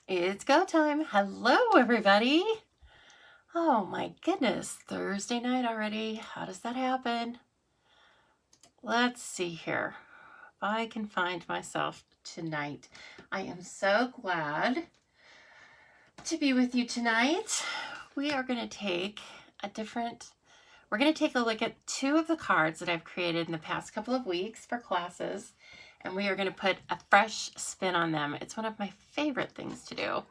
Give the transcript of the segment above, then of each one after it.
It's go time. Hello, everybody. Oh my goodness, Thursday night already. How does that happen? Let's see here. If I can find myself tonight. I am so glad to be with you tonight. We are going to take we're going to take a look at two of the cards that I've created in the past couple of weeks for classes, and we are going to put a fresh spin on them. It's one of my favorite things to do.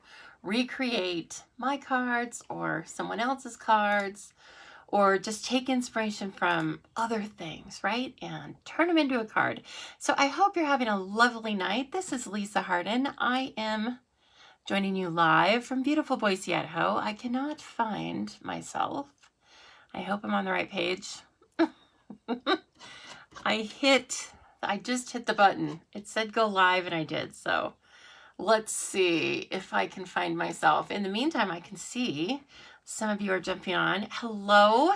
Recreate my cards or someone else's cards, or just take inspiration from other things, right? And turn them into a card. So I hope you're having a lovely night. This is Lisa Harden. I am joining you live from beautiful Boise, Idaho. I cannot find myself. I hope I'm on the right page. I just hit the button. It said go live and I did. So let's see if I can find myself. In the meantime, I can see some of you are jumping on. Hello.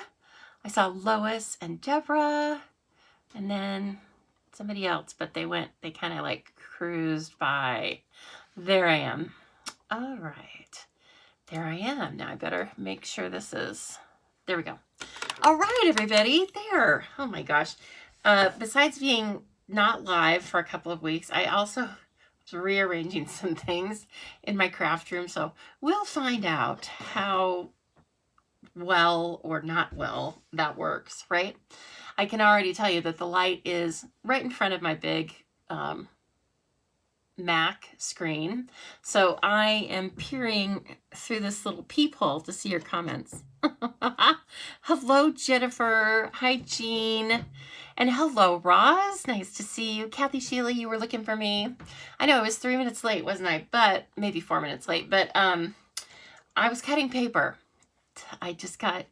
I saw Lois and Deborah and then somebody else, but they kind of like cruised by. There I am. All right. There I am. Now I better make sure there we go. All right, everybody, there. Oh my gosh. Besides being not live for a couple of weeks, I also was rearranging some things in my craft room. So we'll find out how well or not well that works, right? I can already tell you that the light is right in front of my big Mac screen. So I am peering through this little peephole to see your comments. Hello, Jennifer. Hi, Jean. And hello, Roz. Nice to see you. Kathy Sheila, you were looking for me. I know I was 3 minutes late, wasn't I? But maybe 4 minutes late. But I was cutting paper. I just got,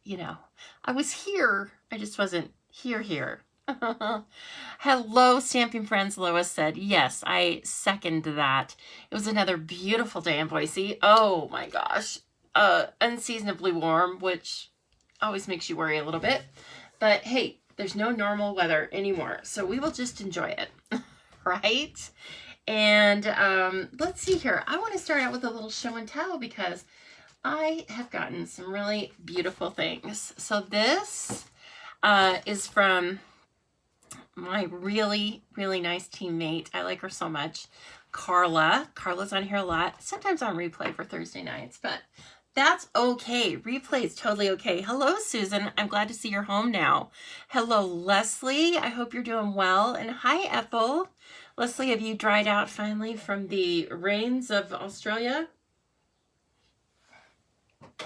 I was here. I just wasn't here. Hello, Stamping Friends. Lois said, yes, I second that. It was another beautiful day in Boise. Oh my gosh. Unseasonably warm, which always makes you worry a little bit. But hey, there's no normal weather anymore, so we will just enjoy it, right? And let's see here. I want to start out with a little show and tell because I have gotten some really beautiful things. So this is from my really, really nice teammate. I like her so much. Carla. Carla's on here a lot. Sometimes on replay for Thursday nights, but that's okay. Replay is totally okay. Hello, Susan. I'm glad to see you're home now. Hello, Leslie. I hope you're doing well. And hi, Ethel. Leslie, have you dried out finally from the rains of Australia?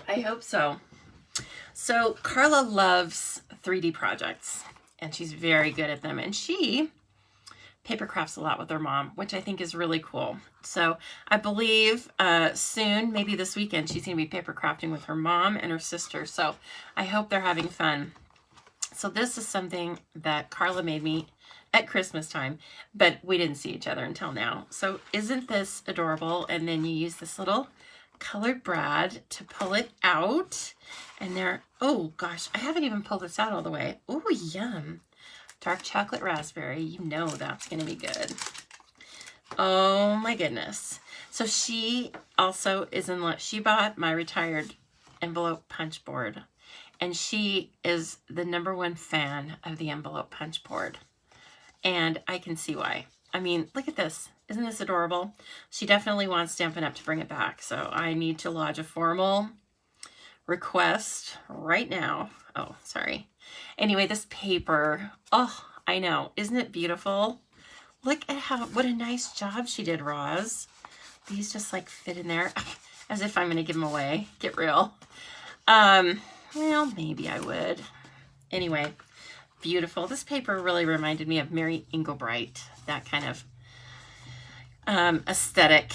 I hope so. So Carla loves 3D projects, and she's very good at them. And she paper crafts a lot with her mom, which I think is really cool. So I believe soon, maybe this weekend, she's going to be paper crafting with her mom and her sister. So I hope they're having fun. So this is something that Carla made me at Christmas time, but we didn't see each other until now. So isn't this adorable? And then you use this little colored brad to pull it out. And there, oh gosh, I haven't even pulled this out all the way. Oh, yum. Dark chocolate raspberry, you know that's going to be good. Oh my goodness. So she also is in love. She bought my retired envelope punch board, and she is the #1 fan of the envelope punch board. And I can see why. I mean, look at this. Isn't this adorable? She definitely wants Stampin' Up! To bring it back. So I need to lodge a formal request right now. Oh, sorry. Anyway, this paper, oh, I know. Isn't it beautiful? Look at what a nice job she did, Roz. These just like fit in there as if I'm going to give them away. Get real. Well, maybe I would. Anyway, beautiful. This paper really reminded me of Mary Engelbright, that kind of aesthetic.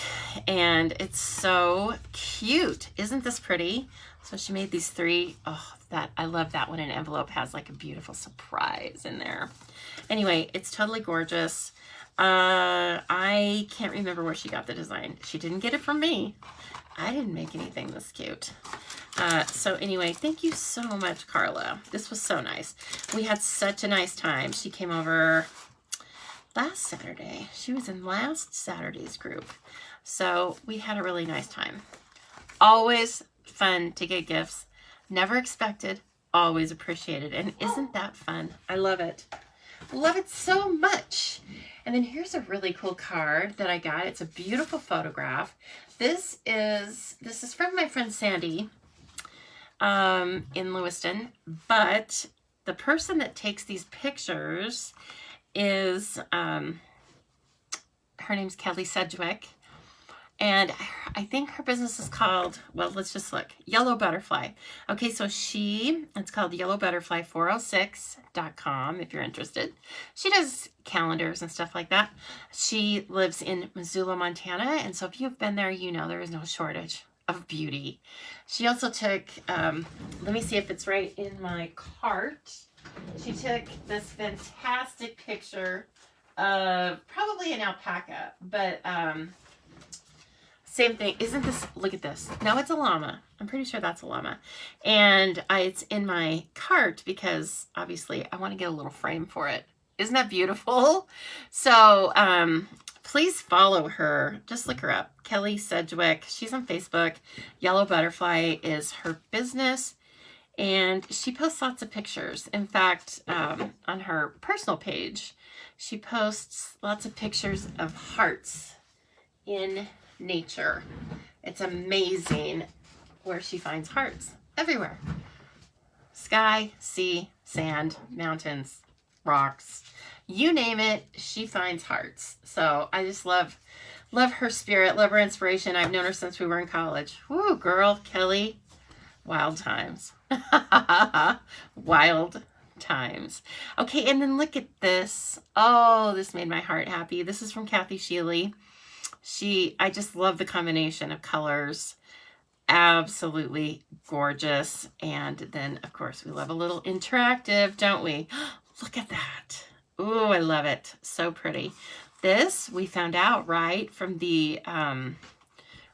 And it's so cute. Isn't this pretty? So she made these 3. Oh, I love that when an envelope has like a beautiful surprise in there. Anyway, it's totally gorgeous. I can't remember where she got the design. She didn't get it from me. I didn't make anything this cute. So anyway, thank you so much, Carla. This was so nice. We had such a nice time. She came over last Saturday. She was in last Saturday's group. So we had a really nice time. Always fun to get gifts. Never expected, always appreciated. And isn't that fun? I love it. Love it so much. And then here's a really cool card that I got. It's a beautiful photograph. This is from my friend Sandy in Lewiston. But the person that takes these pictures is, her name's Kelly Sedgwick. And I think her business is called, well, let's just look, Yellow Butterfly. Okay, so it's called yellowbutterfly406.com if you're interested. She does calendars and stuff like that. She lives in Missoula, Montana. And so if you've been there, you know there is no shortage of beauty. She also took, let me see if it's right in my cart. She took this fantastic picture of probably an alpaca, but, same thing. Isn't this, look at this. No, it's a llama. I'm pretty sure that's a llama. And it's in my cart because obviously I want to get a little frame for it. Isn't that beautiful? So please follow her. Just look her up. Kelly Sedgwick. She's on Facebook. Yellow Butterfly is her business. And she posts lots of pictures. In fact, on her personal page, she posts lots of pictures of hearts in nature. It's amazing where she finds hearts everywhere. Sky, sea, sand, mountains, rocks, you name it, she finds hearts. So I just love her spirit, love her inspiration. I've known her since we were in college. Woo, girl, Kelly, wild times. Wild times. Okay, and then look at this. Oh, this made my heart happy. This is from Kathy Sheely. I just love the combination of colors. Absolutely gorgeous. And then, of course, we love a little interactive, don't we? Look at that. Ooh, I love it. So pretty. This, we found out, right, from the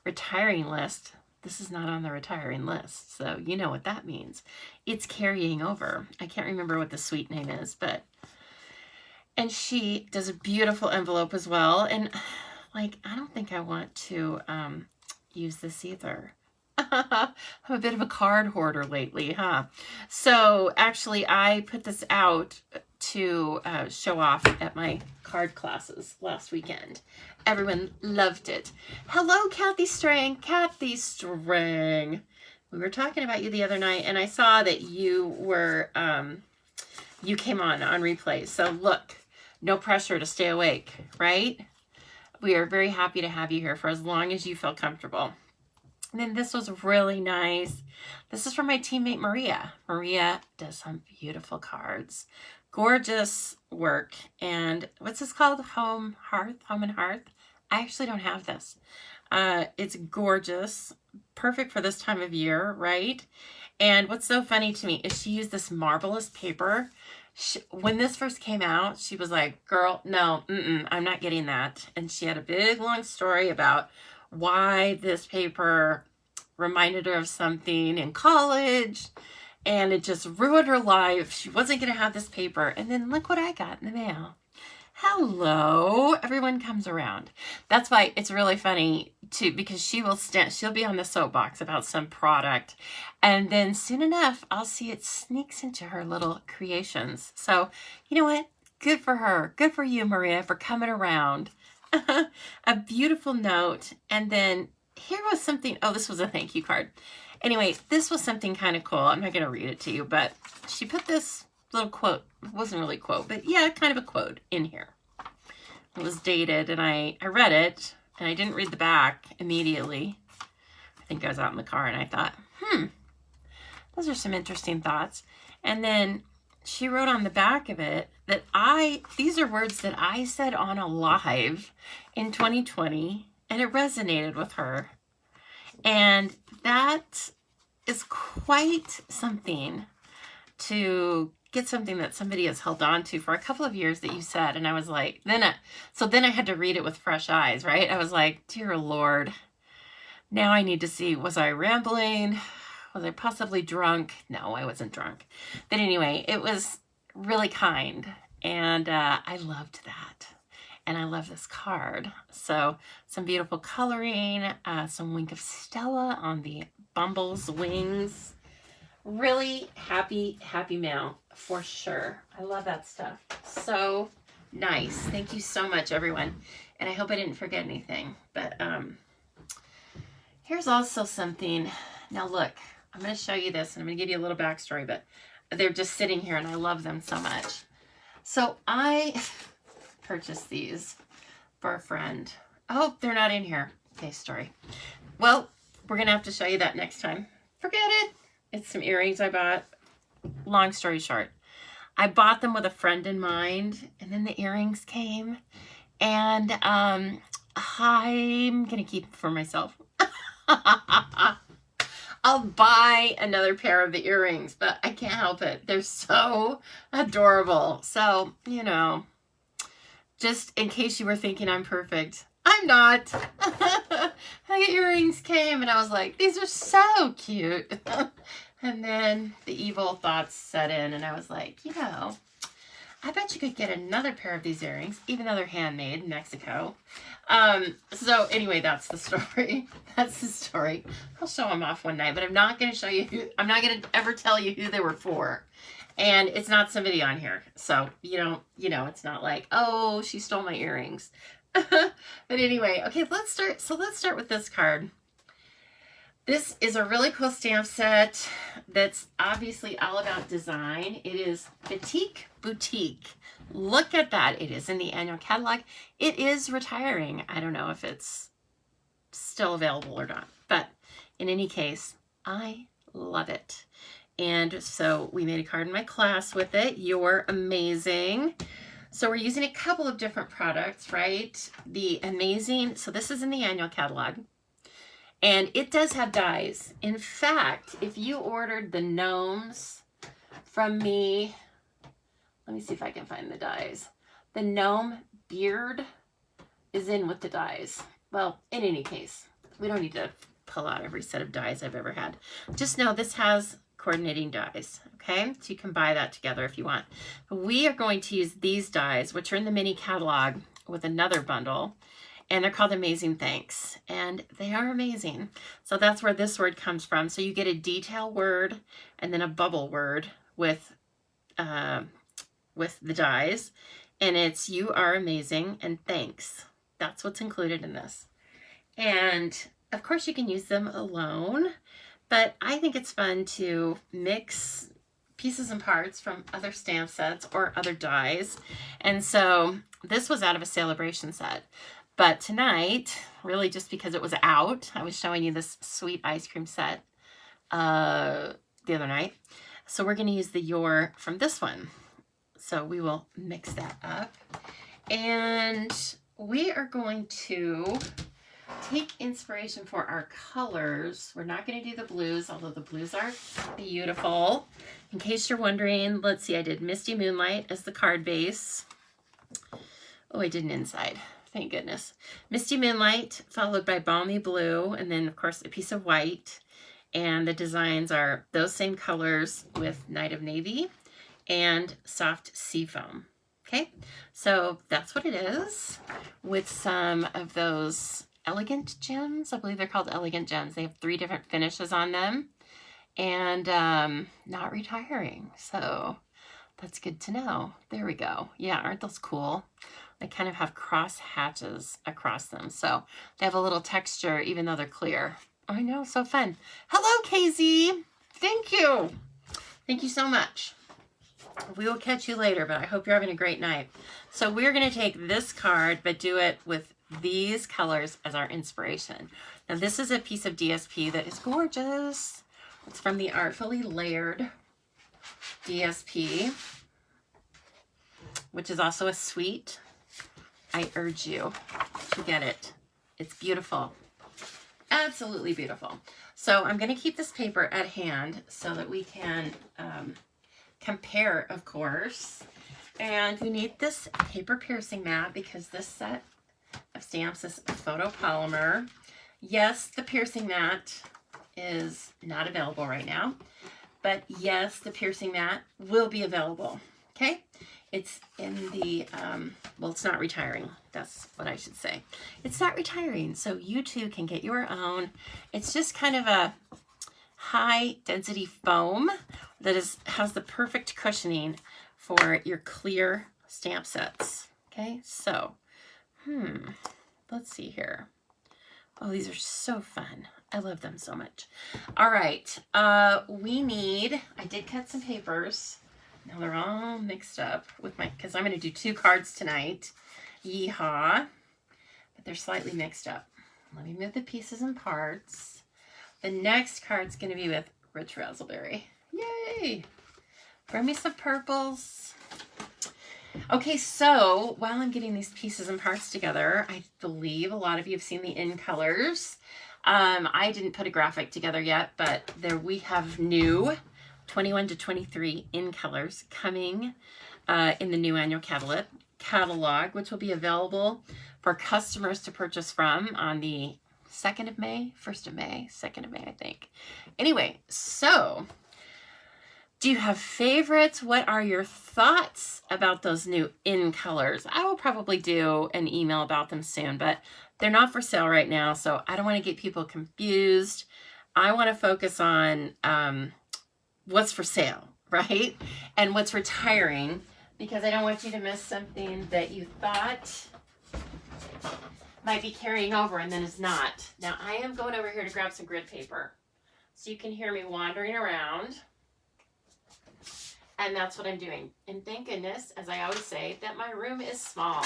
retiring list. This is not on the retiring list, so you know what that means. It's carrying over. I can't remember what the suite name is, but... And she does a beautiful envelope as well. And... like, I don't think I want to use this either. I'm a bit of a card hoarder lately, huh? So actually, I put this out to show off at my card classes last weekend. Everyone loved it. Hello, Kathy Strang. Kathy Strang. We were talking about you the other night, and I saw that you were, you came on replay. So look, no pressure to stay awake, right? We are very happy to have you here for as long as you feel comfortable. And then this was really nice. This is from my teammate, Maria. Maria does some beautiful cards. Gorgeous work. And what's this called? Home and Hearth. I actually don't have this. It's gorgeous. Perfect for this time of year, right? And what's so funny to me is she used this marvelous paper. When this first came out, she was like, girl, no, I'm not getting that. And she had a big, long story about why this paper reminded her of something in college. And it just ruined her life. She wasn't going to have this paper. And then look what I got in the mail. Hello. Everyone comes around. That's why it's really funny too, because she'll be on the soapbox about some product. And then soon enough, I'll see it sneaks into her little creations. So you know what? Good for her. Good for you, Maria, for coming around. A beautiful note. And then here was something. Oh, this was a thank you card. Anyway, this was something kind of cool. I'm not going to read it to you, but she put this little quote. It wasn't really a quote, but yeah, kind of a quote in here. It was dated, and I read it, and I didn't read the back immediately. I think I was out in the car, and I thought, those are some interesting thoughts. And then she wrote on the back of it that these are words that I said on a live in 2020, and it resonated with her. And that is quite something to get something that somebody has held on to for a couple of years that you said. And I was like, then I had to read it with fresh eyes, right? I was like, dear Lord, now I need to see, was I rambling? Was I possibly drunk? No, I wasn't drunk. But anyway, it was really kind. And I loved that. and I love this card. So some beautiful coloring, some Wink of Stella on the bumble's wings. Really happy mail for sure. I love that stuff. So nice. Thank you so much, everyone. And I hope I didn't forget anything. But here's also something. Now look, I'm going to show you this, and I'm going to give you a little backstory, but they're just sitting here, and I love them so much. So I purchased these for a friend. Oh, they're not in here. Okay, story. Well, we're going to have to show you that next time. Forget it. It's some earrings I bought. Long story short, I bought them with a friend in mind, and then the earrings came, and I'm going to keep them for myself. I'll buy another pair of the earrings, but I can't help it. They're so adorable. So, you know, just in case you were thinking I'm perfect, I'm not. The earrings came, and I was like, these are so cute. And then the evil thoughts set in, and I was like, you know, I bet you could get another pair of these earrings, even though they're handmade in Mexico. So anyway, that's the story. That's the story. I'll show them off one night, but I'm not going to show you I'm not going to ever tell you who they were for. And it's not somebody on here. So you know, it's not like, oh, she stole my earrings. But anyway, okay, let's start. So let's start with this card. This is a really cool stamp set that's obviously all about design. It is Batik Boutique. Look at that. It is in the annual catalog. It is retiring. I don't know if it's still available or not, but in any case, I love it. And so we made a card in my class with it. You're amazing. So we're using a couple of different products, right? The amazing, so this is in the annual catalog. And it does have dies. In fact, if you ordered the gnomes from me, let me see if I can find the dies. The gnome beard is in with the dies. Well, in any case, we don't need to pull out every set of dies I've ever had. Just know this has coordinating dies, okay? So you can buy that together if you want. We are going to use these dies, which are in the mini catalog with another bundle. And they're called Amazing Thanks, and they are amazing. So that's where this word comes from. So you get a detail word and then a bubble word with the dies, and it's you are amazing and thanks. That's what's included in this. And of course you can use them alone, but I think it's fun to mix pieces and parts from other stamp sets or other dies. And so this was out of a celebration set. But tonight, really just because it was out, I was showing you this sweet ice cream set the other night. So we're going to use the Your from this one. So we will mix that up. And we are going to take inspiration for our colors. We're not going to do the blues, although the blues are beautiful. In case you're wondering, let's see, I did Misty Moonlight as the card base. Oh, I did an inside. Thank goodness. Misty Moonlight, followed by Balmy Blue, and then, of course, a piece of white. And the designs are those same colors with Night of Navy and Soft Seafoam. Okay, so that's what it is with some of those elegant gems. I believe they're called elegant gems. They have 3 different finishes on them and not retiring. So that's good to know. There we go. Yeah, aren't those cool? They kind of have cross hatches across them. So they have a little texture even though they're clear. I know, so fun. Hello, KZ. Thank you. Thank you so much. We will catch you later, but I hope you're having a great night. So we're going to take this card, but do it with these colors as our inspiration. Now this is a piece of DSP that is gorgeous. It's from the Artfully Layered DSP, which is also a suite. I urge you to get it. It's beautiful. Absolutely beautiful. So I'm going to keep this paper at hand so that we can compare, of course. And we need this paper piercing mat because this set of stamps is photopolymer. Yes, the piercing mat is not available right now, but yes, the piercing mat will be available. Okay. It's in the, well, it's not retiring. That's what I should say. It's not retiring, so you too can get your own. It's just kind of a high density foam that has the perfect cushioning for your clear stamp sets. Okay, so, let's see here. Oh, these are so fun. I love them so much. All right, we need, I did cut some papers. Now they're all mixed up with because I'm going to do 2 cards tonight. Yeehaw. But they're slightly mixed up. Let me move the pieces and parts. The next card's going to be with Rich Razzleberry. Yay! Bring me some purples. Okay, so while I'm getting these pieces and parts together, I believe a lot of you have seen the in colors. I didn't put a graphic together yet, but there we have new 21 to 23 in colors coming in the new annual catalog, which will be available for customers to purchase from on the 2nd of May, 1st of May, 2nd of May, I think. Anyway, so do you have favorites? What are your thoughts about those new in colors? I will probably do an email about them soon, but they're not for sale right now, so I don't want to get people confused. I want to focus on what's for sale, right? And what's retiring, because I don't want you to miss something that you thought might be carrying over and then is not. Now, I am going over here to grab some grid paper, so you can hear me wandering around. And that's what I'm doing. And thank goodness, as I always say, that my room is small,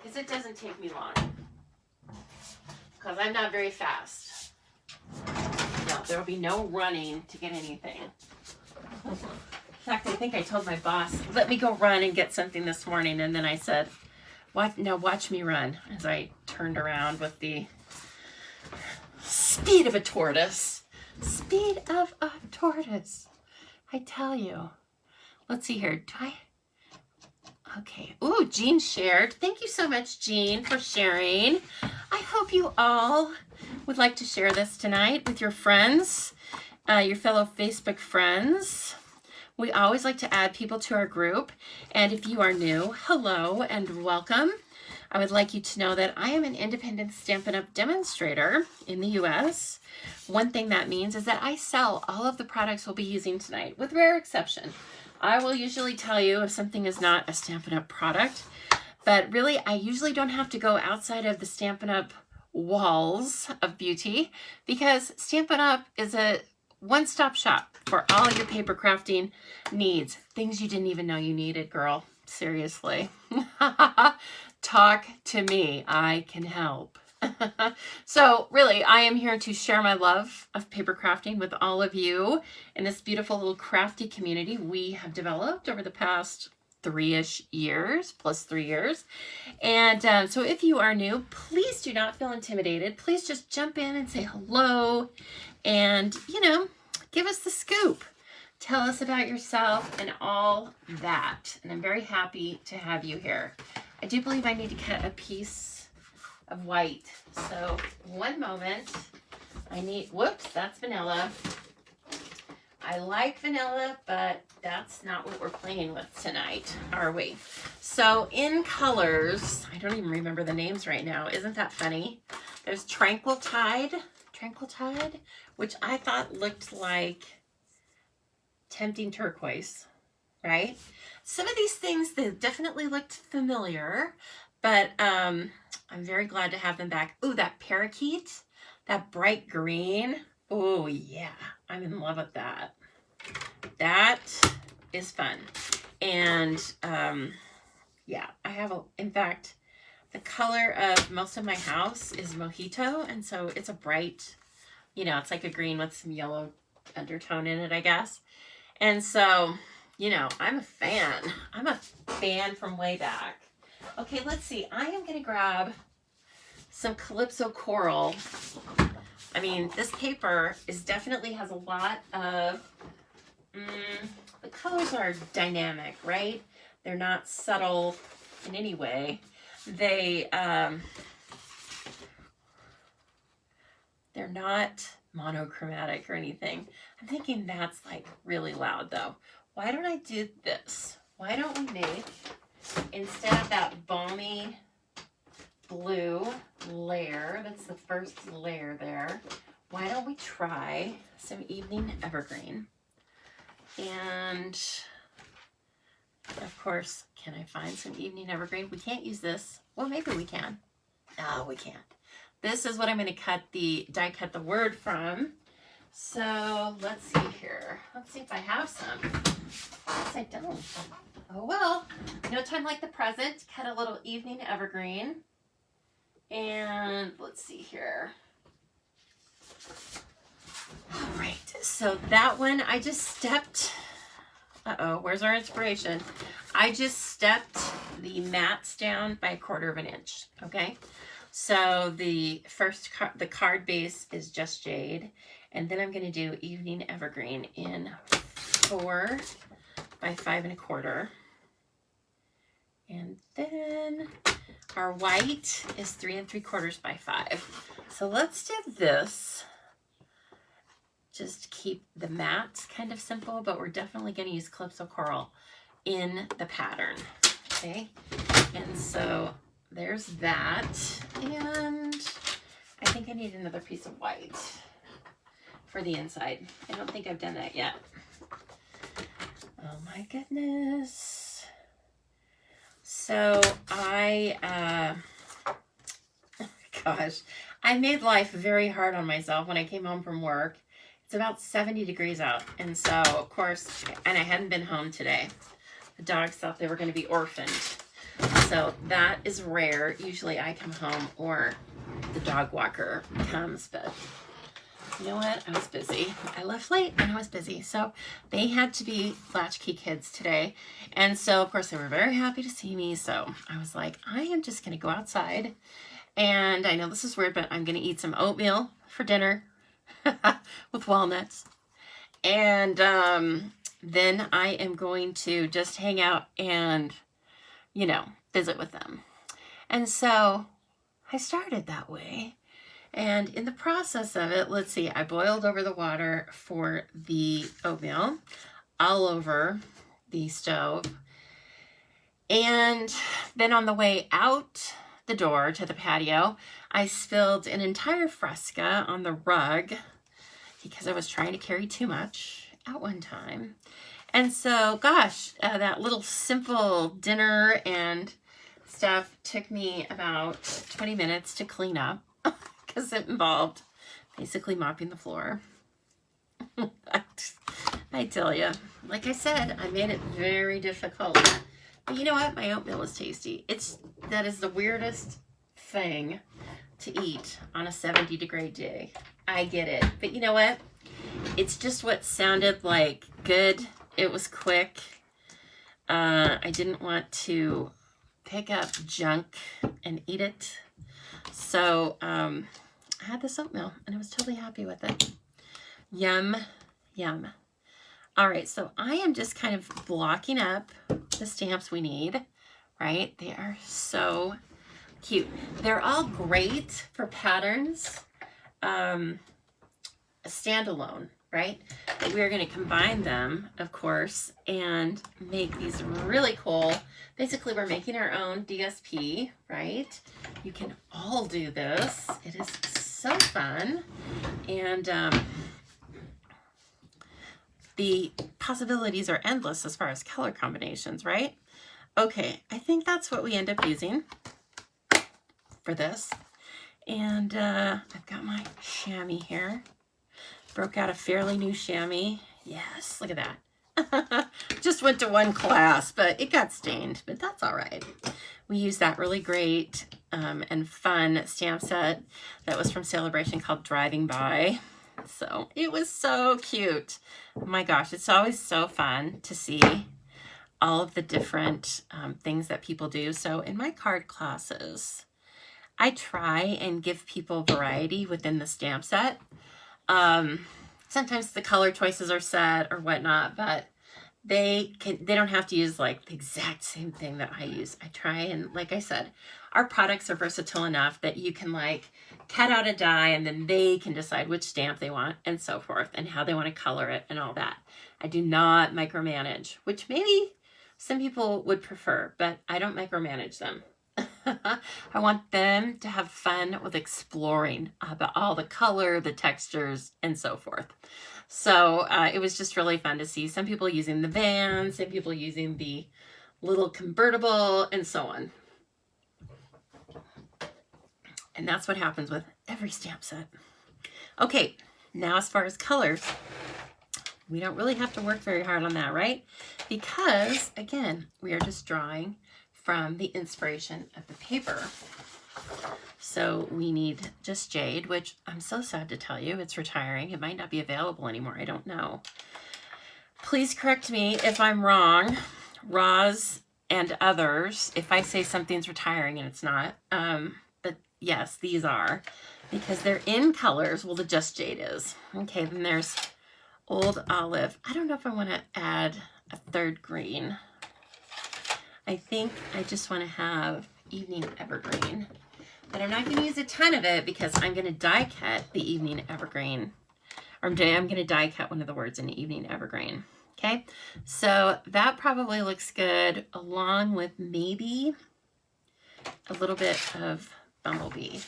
because it doesn't take me long, because I'm not very fast. No, there will be no running to get anything. In fact, I think I told my boss, let me go run and get something this morning. And then I said, "What? No, watch me run," as I turned around with the speed of a tortoise. Speed of a tortoise. I tell you. Let's see here. Okay. Ooh, Jean shared. Thank you so much, Jean, for sharing. I hope you all would like to share this tonight with your friends, your fellow Facebook friends. We always like to add people to our group. And if you are new, hello and welcome. I would like you to know that I am an independent Stampin' Up! Demonstrator in the US. One thing that means is that I sell all of the products we'll be using tonight, with rare exception. I will usually tell you if something is not a Stampin' Up! Product, but really I usually don't have to go outside of the Stampin' Up! Walls of beauty, because Stampin' Up! Is a one-stop shop for all your paper crafting needs. Things you didn't even know you needed, girl. Seriously. Talk to me. I can help. So really, I am here to share my love of paper crafting with all of you in this beautiful little crafty community we have developed over the past 3-ish years, plus 3 years. And so if you are new, please do not feel intimidated. Please just jump in and say hello and, give us the scoop. Tell us about yourself and all that. And I'm very happy to have you here. I do believe I need to cut a piece of white. So one moment. Whoops, that's vanilla. I like vanilla, but that's not what we're playing with tonight, are we? So in colors, I don't even remember the names right now. Isn't that funny? There's Tranquil Tide, which I thought looked like tempting turquoise, right? Some of these things, they definitely looked familiar, but I'm very glad to have them back. Ooh, that parakeet, that bright green. Oh yeah, I'm in love with that. That is fun. And yeah, I have in fact, the color of most of my house is mojito, and so it's a bright, it's like a green with some yellow undertone in it, I guess. And so, I'm a fan. I'm a fan from way back. Okay, let's see. I am going to grab some Calypso Coral. I mean, this paper definitely has a lot of, the colors are dynamic, right? They're not subtle in any way. They're not monochromatic or anything. I'm thinking that's like really loud though. Why don't I do this? why don't we make, instead of that balmy blue layer, that's the first layer there, why don't we try some Evening Evergreen? And of course, can I find some Evening Evergreen? We can't use this. Well, maybe we can. No, we can't. This is what I'm going to die cut the word from. So let's see here. Let's see if I have some. Yes, I don't. Oh well. No time like the present. Cut a little Evening Evergreen. And let's see here. All right. So that one, I just stepped. Uh-oh, where's our inspiration? I just stepped the mats down by 1/4 inch, okay? So the the card base is just jade, and then I'm gonna do Evening Evergreen in 4 by 5 1/4. And then our white is 3 3/4 by 5. So let's do this. Just keep the mats kind of simple, but we're definitely going to use Calypso Coral in the pattern, okay? And so there's that, and I think I need another piece of white for the inside. I don't think I've done that yet. Oh my goodness. So gosh, I made life very hard on myself when I came home from work. It's about 70 degrees out. And so, of course, and I hadn't been home today. The dogs thought they were going to be orphaned. So that is rare. Usually I come home or the dog walker comes, but you know what? I was busy. I left late and I was busy. So they had to be latchkey kids today. And so, of course, they were very happy to see me. So I was like, I am just going to go outside. And I know this is weird, but I'm going to eat some oatmeal for dinner. With walnuts, and then I am going to just hang out and, you know, visit with them. And so I started that way, and in the process of it, let's see, I boiled over the water for the oatmeal all over the stove, and then on the way out the door to the patio, I spilled an entire Fresca on the rug because I was trying to carry too much at one time. And so, gosh, that little simple dinner and stuff took me about 20 minutes to clean up because it involved basically mopping the floor. I tell you, like I said, I made it very difficult. But you know what? My oatmeal is tasty. That is the weirdest thing to eat on a 70-degree day. I get it. But you know what? It's just what sounded like good. It was quick. I didn't want to pick up junk and eat it. So I had this oatmeal and I was totally happy with it. Yum, yum. All right, so I am just kind of blocking up the stamps we need, right? They are so cute. They're all great for patterns, standalone, right? But we are going to combine them, of course, and make these really cool. Basically, we're making our own DSP, right? You can all do this. It is so fun. And the possibilities are endless as far as color combinations, right? Okay, I think that's what we end up using for this. And I've got my chamois here. Broke out a fairly new chamois. Yes, look at that. Just went to one class, but it got stained, but that's all right. We used that really great and fun stamp set that was from Celebration called Driving By. So it was so cute. Oh my gosh, it's always so fun to see all of the different things that people do. So in my card classes, I try and give people variety within the stamp set. Sometimes the color choices are set or whatnot, but they don't have to use like the exact same thing that I use. I try and, like I said, our products are versatile enough that you can like cut out a die and then they can decide which stamp they want and so forth and how they want to color it and all that. I do not micromanage, which maybe some people would prefer, but I don't micromanage them. I want them to have fun with exploring about all the color, the textures, and so forth. So it was just really fun to see some people using the van, some people using the little convertible, and so on. And that's what happens with every stamp set. Okay, now as far as colors, we don't really have to work very hard on that, right? Because, again, we are just drawing from the inspiration of the paper. So we need just jade, which I'm so sad to tell you, it's retiring. It might not be available anymore. I don't know. Please correct me if I'm wrong, Roz and others, if I say something's retiring and it's not. But yes, these are, because they're in colors. Well, the just jade is. Okay, then there's old olive. I don't know if I want to add a third green. I think I just want to have evening evergreen. But I'm not going to use a ton of it because I'm going to die cut the evening evergreen. Or I'm going to die cut one of the words in the evening evergreen. Okay, so that probably looks good along with maybe a little bit of bumblebee.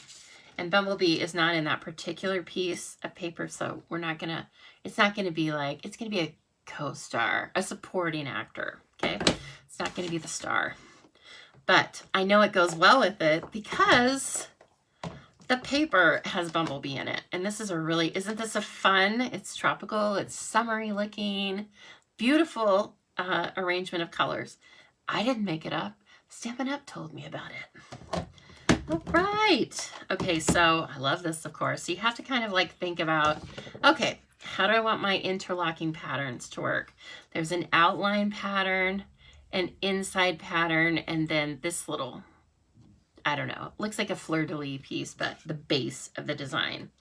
And bumblebee is not in that particular piece of paper, so we're not going to, it's not going to be like, it's going to be a co-star, a supporting actor, okay? It's not going to be the star. But I know it goes well with it because the paper has bumblebee in it. And this is a really, isn't this a fun, it's tropical, it's summery looking, beautiful arrangement of colors. I didn't make it up. Stampin' Up told me about it. All right. Okay, so I love this, of course. So you have to kind of like think about, okay, how do I want my interlocking patterns to work? There's an outline pattern, an inside pattern, and then this little, I don't know, looks like a fleur-de-lis piece, but the base of the design.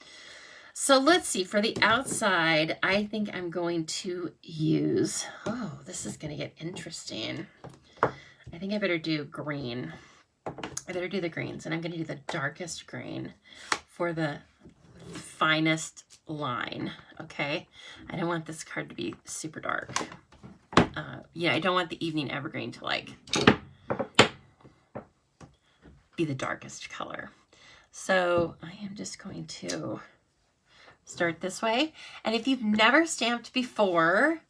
So let's see, for the outside, I think I'm going to use, oh, this is going to get interesting. I think I better do green. I better do the greens, and I'm going to do the darkest green for the finest line, okay? I don't want this card to be super dark. Yeah, I don't want the evening evergreen to like be the darkest color. So I am just going to start this way. And if you've never stamped before,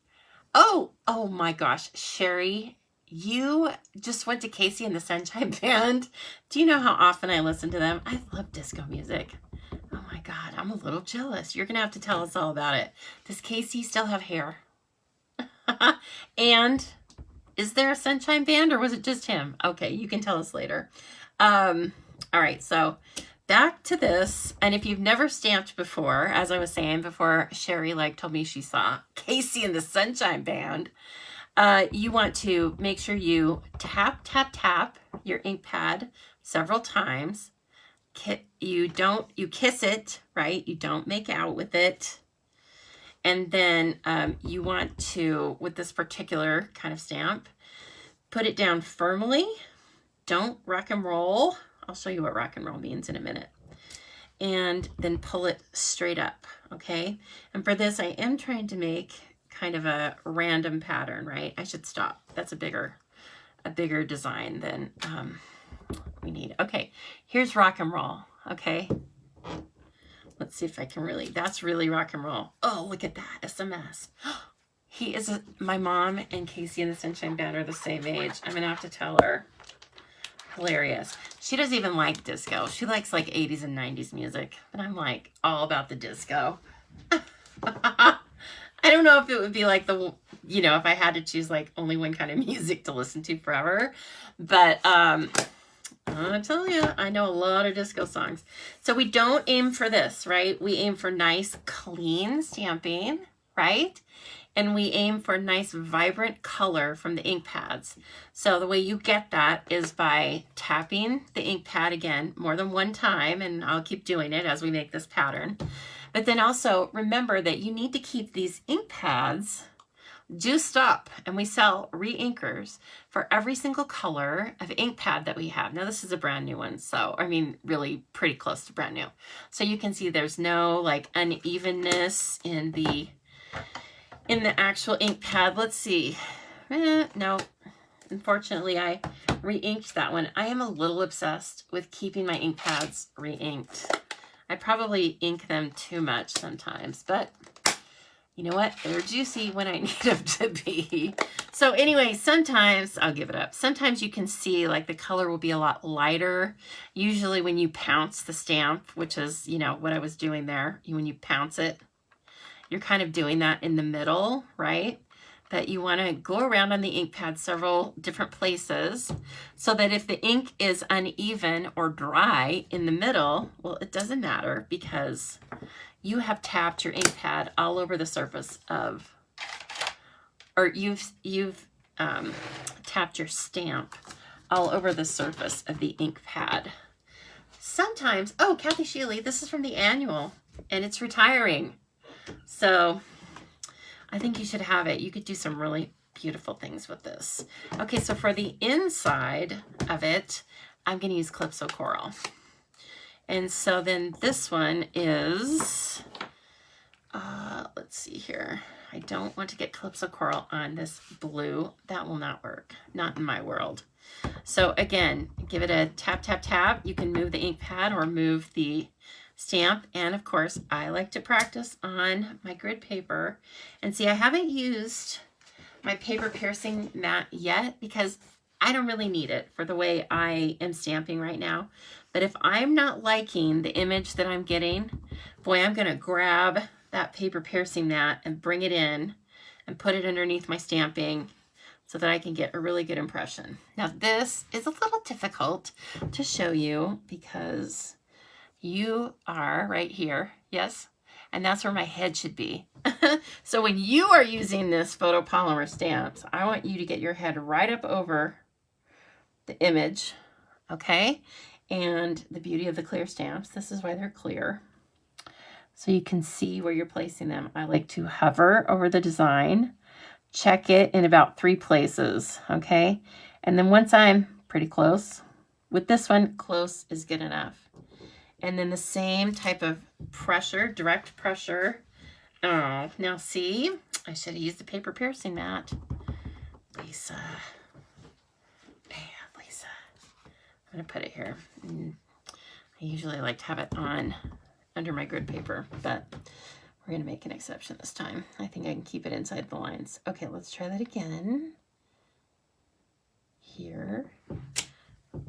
oh my gosh, Sherry, you just went to Casey and the Sunshine Band. Do you know how often I listen to them? I love disco music. Oh my God, I'm a little jealous. You're gonna have to tell us all about it. Does Casey still have hair? And is there a Sunshine Band or was it just him? Okay, you can tell us later. All right, so back to this. And if you've never stamped before, as I was saying before, Sherry told me she saw Casey and the Sunshine Band. You want to make sure you tap, tap, tap your ink pad several times. You kiss it, right? You don't make out with it. And then you want to, with this particular kind of stamp, put it down firmly. Don't rock and roll. I'll show you what rock and roll means in a minute. And then pull it straight up, okay? And for this, I am trying to make kind of a random pattern, right? I should stop. That's a bigger design than we need. Okay, here's rock and roll, okay? Let's see if I can really, that's really rock and roll. Oh, look at that, SMS. He is, my mom and Casey and the Sunshine Band are the same age. I'm gonna have to tell her. Hilarious. She doesn't even like disco. She likes like 80s and 90s music, but I'm like all about the disco. I don't know if it would be like the, you know, if I had to choose like only one kind of music to listen to forever, but I'll tell you, I know a lot of disco songs. So we don't aim for this, right? We aim for nice, clean stamping, right? And we aim for nice, vibrant color from the ink pads. So the way you get that is by tapping the ink pad again more than one time, and I'll keep doing it as we make this pattern. But then also remember that you need to keep these ink pads juiced up, and we sell re-inkers for every single color of ink pad that we have. Now this is a brand new one, so I mean really pretty close to brand new. So you can see there's no like unevenness in the actual ink pad. Let's see. No, Unfortunately, I re-inked that one. I am a little obsessed with keeping my ink pads re-inked. I probably ink them too much sometimes, but you know what? They're juicy when I need them to be. So anyway, sometimes I'll give it up. Sometimes you can see like the color will be a lot lighter. Usually when you pounce the stamp, which is, you know, what I was doing there. When you pounce it, you're kind of doing that in the middle, right? But you want to go around on the ink pad several different places so that if the ink is uneven or dry in the middle, well, it doesn't matter because you have tapped your ink pad all over the surface of, or you've tapped your stamp all over the surface of the ink pad. Sometimes, oh, Kathy Sheely, this is from the annual and it's retiring. So I think you should have it. You could do some really beautiful things with this. Okay, so for the inside of it, I'm going to use Calypso Coral. And so then this one is, let's see here. I don't want to get Calypso Coral on this blue. That will not work. Not in my world. So again, give it a tap, tap, tap. You can move the ink pad or move the stamp. And of course, I like to practice on my grid paper. And see, I haven't used my paper piercing mat yet because I don't really need it for the way I am stamping right now. But if I'm not liking the image that I'm getting, boy, I'm going to grab that paper piercing mat and bring it in and put it underneath my stamping so that I can get a really good impression. Now, this is a little difficult to show you because you are right here, yes? And that's where my head should be. So when you are using this photopolymer stamps, I want you to get your head right up over the image, okay? And the beauty of the clear stamps, this is why they're clear. So you can see where you're placing them. I like to hover over the design, check it in about 3 places, okay? And then once I'm pretty close, with this one, close is good enough. And then the same type of pressure, direct pressure. Oh, now see, I should have used the paper piercing mat. Lisa. Man, Lisa. I'm going to put it here. I usually like to have it on under my grid paper, but we're going to make an exception this time. I think I can keep it inside the lines. Okay, let's try that again. Here.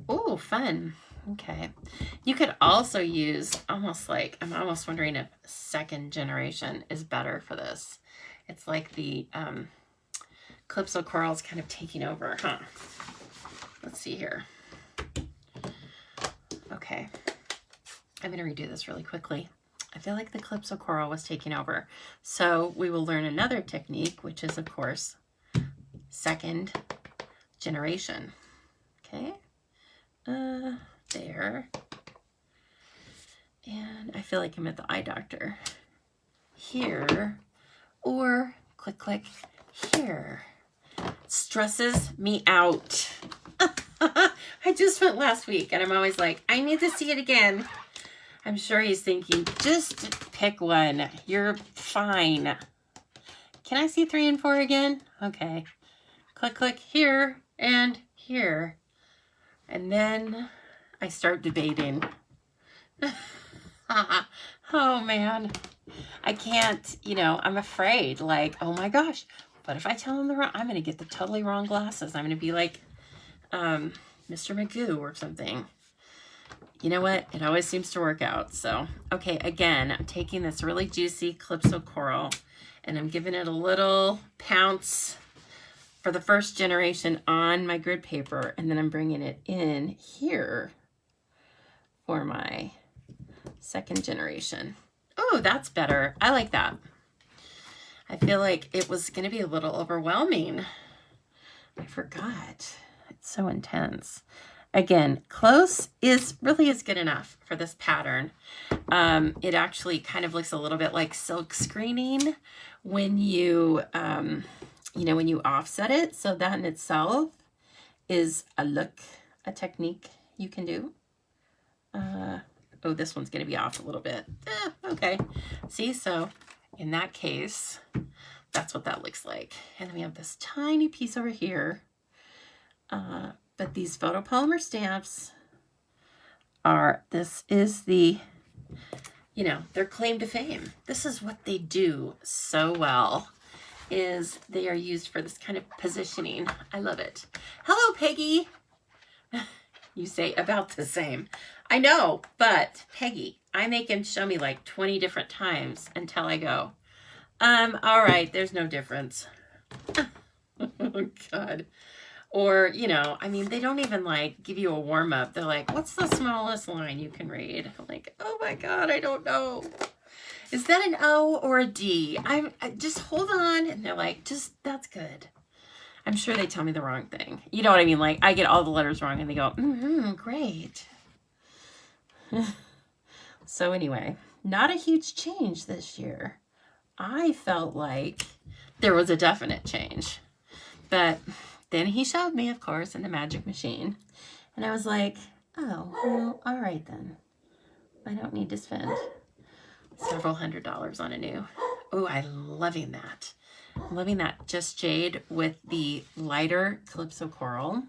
Oh, fun. Okay. You could also use almost like, I'm almost wondering if second generation is better for this. It's like the Calypso Coral is kind of taking over, huh? Let's see here. Okay. I'm going to redo this really quickly. I feel like the Calypso Coral was taking over. So we will learn another technique, which is, of course, second generation. Okay. There. And I feel like I'm at the eye doctor. Here. Or click, click here. Stresses me out. I just went last week and I'm always like, I need to see it again. I'm sure he's thinking, just pick one. You're fine. Can I see 3 and 4 again? Okay. Click, click here and here. And then I start debating. Oh man, I can't, you know, I'm afraid like, oh my gosh, what if I tell him the wrong, I'm going to get the totally wrong glasses. I'm going to be like Mr. Magoo or something. You know what? It always seems to work out. So, okay, again, I'm taking this really juicy Calypso Coral and I'm giving it a little pounce for the first generation on my grid paper, and then I'm bringing it in here for my second generation. Oh, that's better. I like that. I feel like it was going to be a little overwhelming. I forgot. It's so intense. Again, close really is good enough for this pattern. It actually kind of looks a little bit like silk screening when you when you offset it. So that in itself is a technique you can do. Oh, this one's going to be off a little bit. Okay. See, so in that case, that's what that looks like. And then we have this tiny piece over here. But these photopolymer stamps are, this is the, you know, their claim to fame. This is what they do so well, is they are used for this kind of positioning. I love it. Hello, Peggy. You say about the same. I know, but Peggy, I make him show me like 20 different times until I go, all right, there's no difference. Oh, God. Or, you know, I mean, they don't even like give you a warm up. They're like, what's the smallest line you can read? I'm like, oh my God, I don't know. Is that an O or a D? I just hold on. And they're like, that's good. I'm sure they tell me the wrong thing. You know what I mean? Like, I get all the letters wrong and they go, great. So anyway, not a huge change this year. I felt like there was a definite change. But then he showed me, of course, in the magic machine. And I was like, oh, well, all right then. I don't need to spend several $100s on a new. Oh, I'm loving that. I'm loving that Just Jade with the lighter Calypso Coral.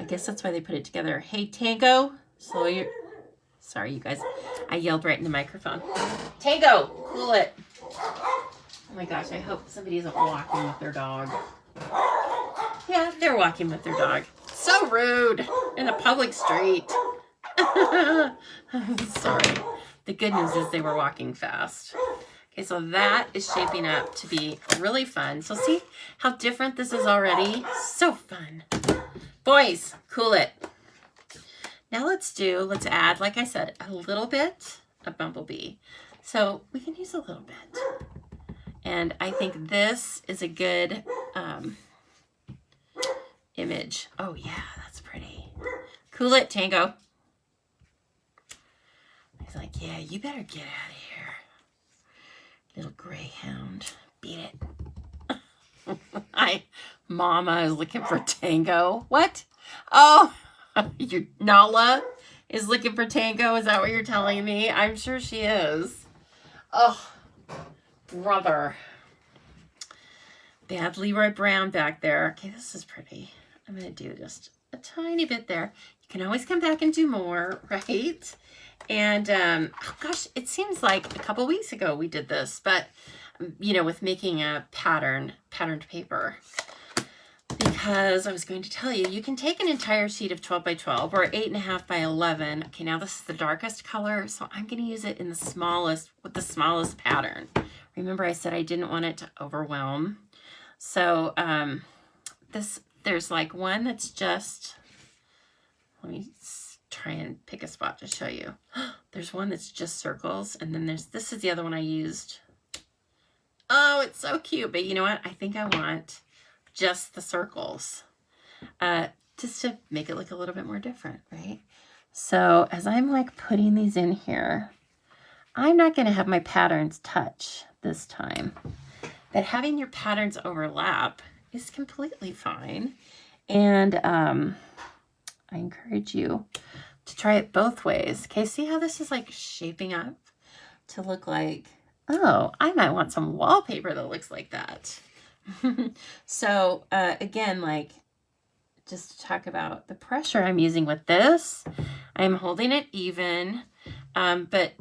I guess that's why they put it together. Hey, Tango, slow your... Sorry, you guys. I yelled right in the microphone. Tango, cool it. Oh my gosh, I hope somebody isn't walking with their dog. Yeah, they're walking with their dog. So rude in a public street. Sorry. The good news is they were walking fast. Okay, so that is shaping up to be really fun. So see how different this is already? So fun. Boys, cool it. Now let's add, like I said, a little bit of Bumblebee. So we can use a little bit. And I think this is a good image. Oh yeah, that's pretty. Cool it, Tango. He's like, yeah, you better get out of here. Little greyhound. Beat it. Mama is looking for Tango. What? Oh, your Nala is looking for Tango. Is that what you're telling me? I'm sure she is. Oh, brother. They have Leroy Brown back there. Okay, this is pretty. I'm going to do just a tiny bit there. You can always come back and do more, right? And, oh gosh, it seems like a couple weeks ago we did this, but, you know, with making a patterned paper. Because I was going to tell you, you can take an entire sheet of 12 by 12 or 8.5 by 11. Okay, now this is the darkest color, so I'm going to use it in the smallest, with the smallest pattern. Remember I said I didn't want it to overwhelm. So there's like one that's just, let me try and pick a spot to show you. There's one that's just circles, and then this is the other one I used. Oh, it's so cute, but you know what? I think I want just the circles, just to make it look a little bit more different, right? So as I'm like putting these in here, I'm not going to have my patterns touch this time, but having your patterns overlap is completely fine. And I encourage you to try it both ways. Okay, see how this is like shaping up to look like, oh, I might want some wallpaper that looks like that. So again, like, just to talk about the pressure I'm using with this, I'm holding it even, but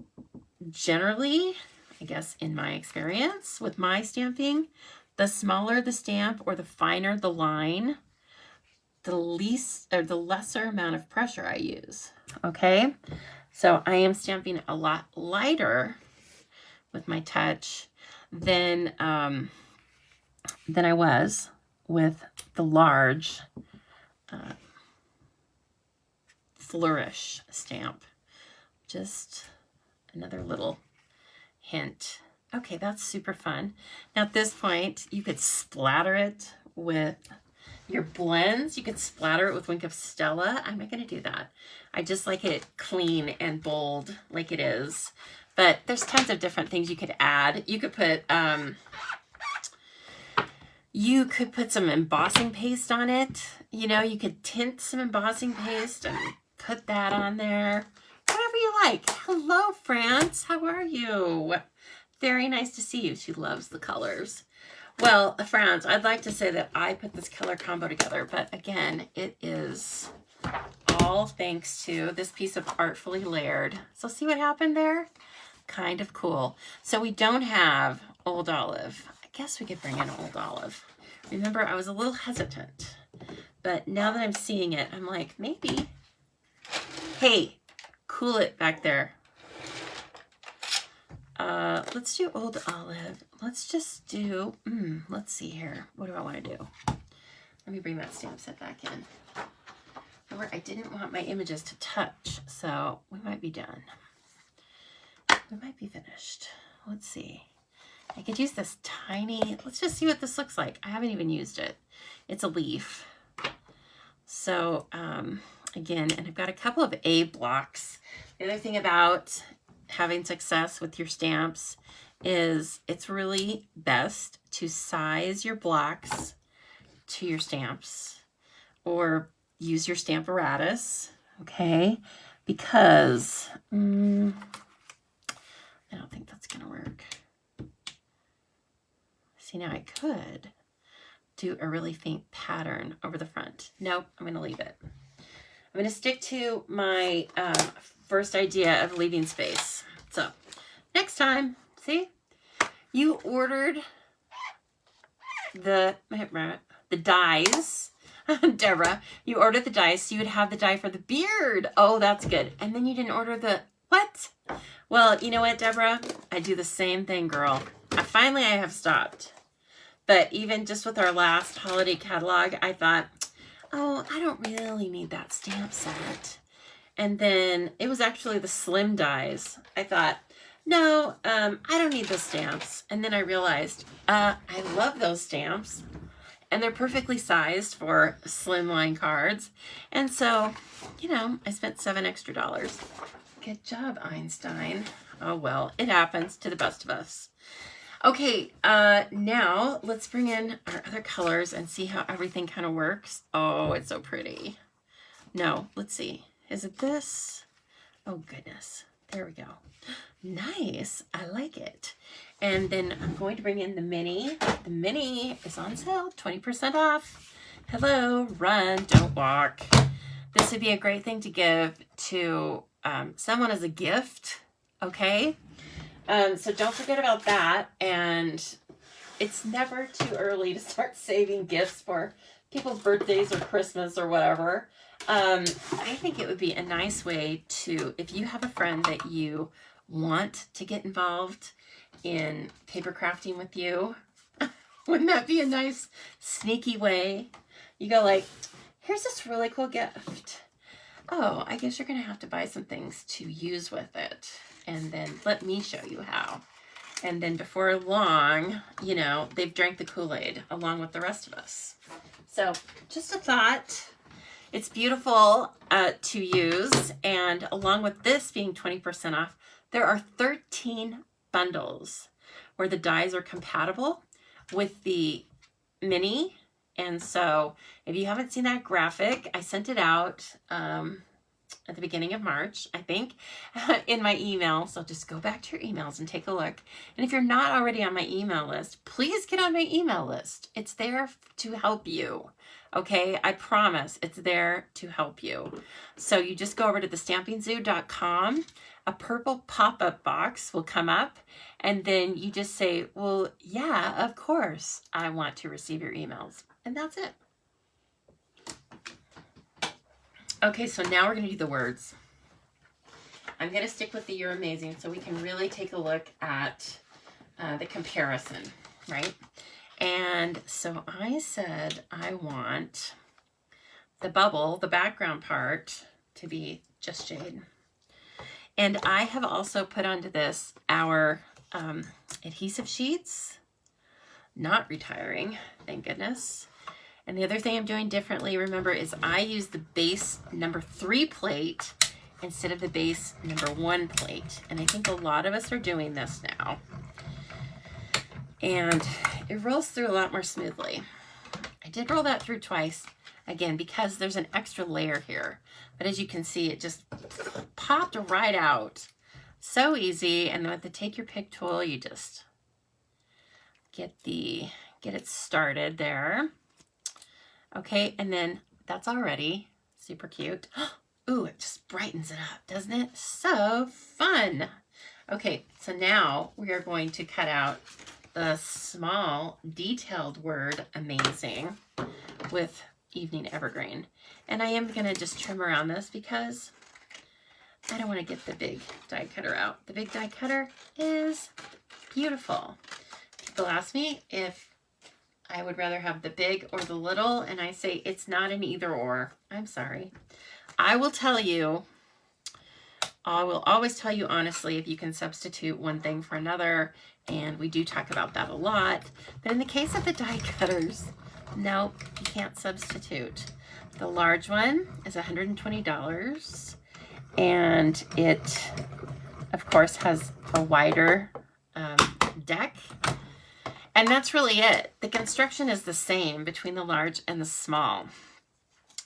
generally, I guess in my experience with my stamping, the smaller the stamp or the finer the line, the lesser amount of pressure I use. Okay, so I am stamping a lot lighter with my touch than I was with the large Flourish stamp. Just another little hint. Okay, that's super fun. Now at this point, you could splatter it with your blends. You could splatter it with Wink of Stella. I'm not going to do that. I just like it clean and bold like it is. But there's tons of different things you could add. You could put some embossing paste on it. You know, you could tint some embossing paste and put that on there. Whatever you like. Hello, France. How are you? Very nice to see you. She loves the colors. Well, friends, I'd like to say that I put this color combo together, but again, it is all thanks to this piece of artfully layered. So see what happened there? Kind of cool. So we don't have Old Olive. I guess we could bring in Old Olive. Remember, I was a little hesitant, but now that I'm seeing it, I'm like, maybe. Hey, cool it back there. Let's do Old Olive. Let's just do, let's see here. What do I want to do? Let me bring that stamp set back in. Remember, I didn't want my images to touch, so we might be done. We might be finished. Let's see. I could use this tiny, let's just see what this looks like. I haven't even used it. It's a leaf. So, again, and I've got a couple of A blocks. The other thing about having success with your stamps is it's really best to size your blocks to your stamps or use your Stamparatus, okay? Because I don't think that's gonna work. See, now I could do a really faint pattern over the front. Nope, I'm gonna leave it. I'm gonna stick to my first idea of leaving space. So next time, see, you ordered the dies. Deborah, you ordered the dies so you would have the die for the beard. Oh, that's good. And then you didn't order the what? Well, you know what, Deborah? I do the same thing, girl. Finally, I have stopped. But even just with our last holiday catalog, I thought, oh, I don't really need that stamp set. And then it was actually the slim dies. I thought, no, I don't need the stamps. And then I realized, I love those stamps. And they're perfectly sized for slimline cards. And so, you know, I spent $7 extra. Good job, Einstein. Oh, well, it happens to the best of us. Okay, now let's bring in our other colors and see how everything kind of works. Oh, it's so pretty. No, let's see. Is it this? Oh, goodness. There we go. Nice. I like it. And then I'm going to bring in the mini. The mini is on sale, 20% off. Hello, run, don't walk. This would be a great thing to give to someone as a gift, okay? So don't forget about that. And it's never too early to start saving gifts for people's birthdays or Christmas or whatever. I think it would be a nice way to, if you have a friend that you want to get involved in paper crafting with you, wouldn't that be a nice sneaky way? You go like, here's this really cool gift. Oh, I guess you're going to have to buy some things to use with it. And then let me show you how. And then before long, you know, they've drank the Kool-Aid along with the rest of us. So just a thought. It's beautiful to use. And along with this being 20% off, there are 13 bundles where the dies are compatible with the mini. And so if you haven't seen that graphic, I sent it out at the beginning of March, I think, in my email. So just go back to your emails and take a look. And if you're not already on my email list, please get on my email list. It's there to help you. Okay, I promise it's there to help you. So you just go over to thestampingzoo.com. A purple pop-up box will come up, and then you just say, well, yeah, of course, I want to receive your emails. And that's it. Okay, so now we're going to do the words. I'm going to stick with the You're Amazing so we can really take a look at the comparison, right? And so I said I want the bubble, the background part, to be just jade. And I have also put onto this our adhesive sheets, not retiring, thank goodness. And the other thing I'm doing differently, remember, is I use the base number 3 plate instead of the base number 1 plate. And I think a lot of us are doing this now. And it rolls through a lot more smoothly. I did roll that through twice, again, because there's an extra layer here. But as you can see, it just popped right out. So easy. And then with the Take Your Pick tool, you just get the get it started there. Okay, and then that's already super cute. Ooh, it just brightens it up, doesn't it? So fun. Okay, so now we are going to cut out the small detailed word amazing with Evening Evergreen. And I am going to just trim around this because I don't want to get the big die cutter out. The big die cutter is beautiful. People ask me if I would rather have the big or the little, and I say it's not an either or. I'm sorry. I will tell you, I will always tell you honestly if you can substitute one thing for another, and we do talk about that a lot. But in the case of the die cutters, nope, you can't substitute. The large one is $120, and it, of course, has a wider deck. And that's really it. The construction is the same between the large and the small.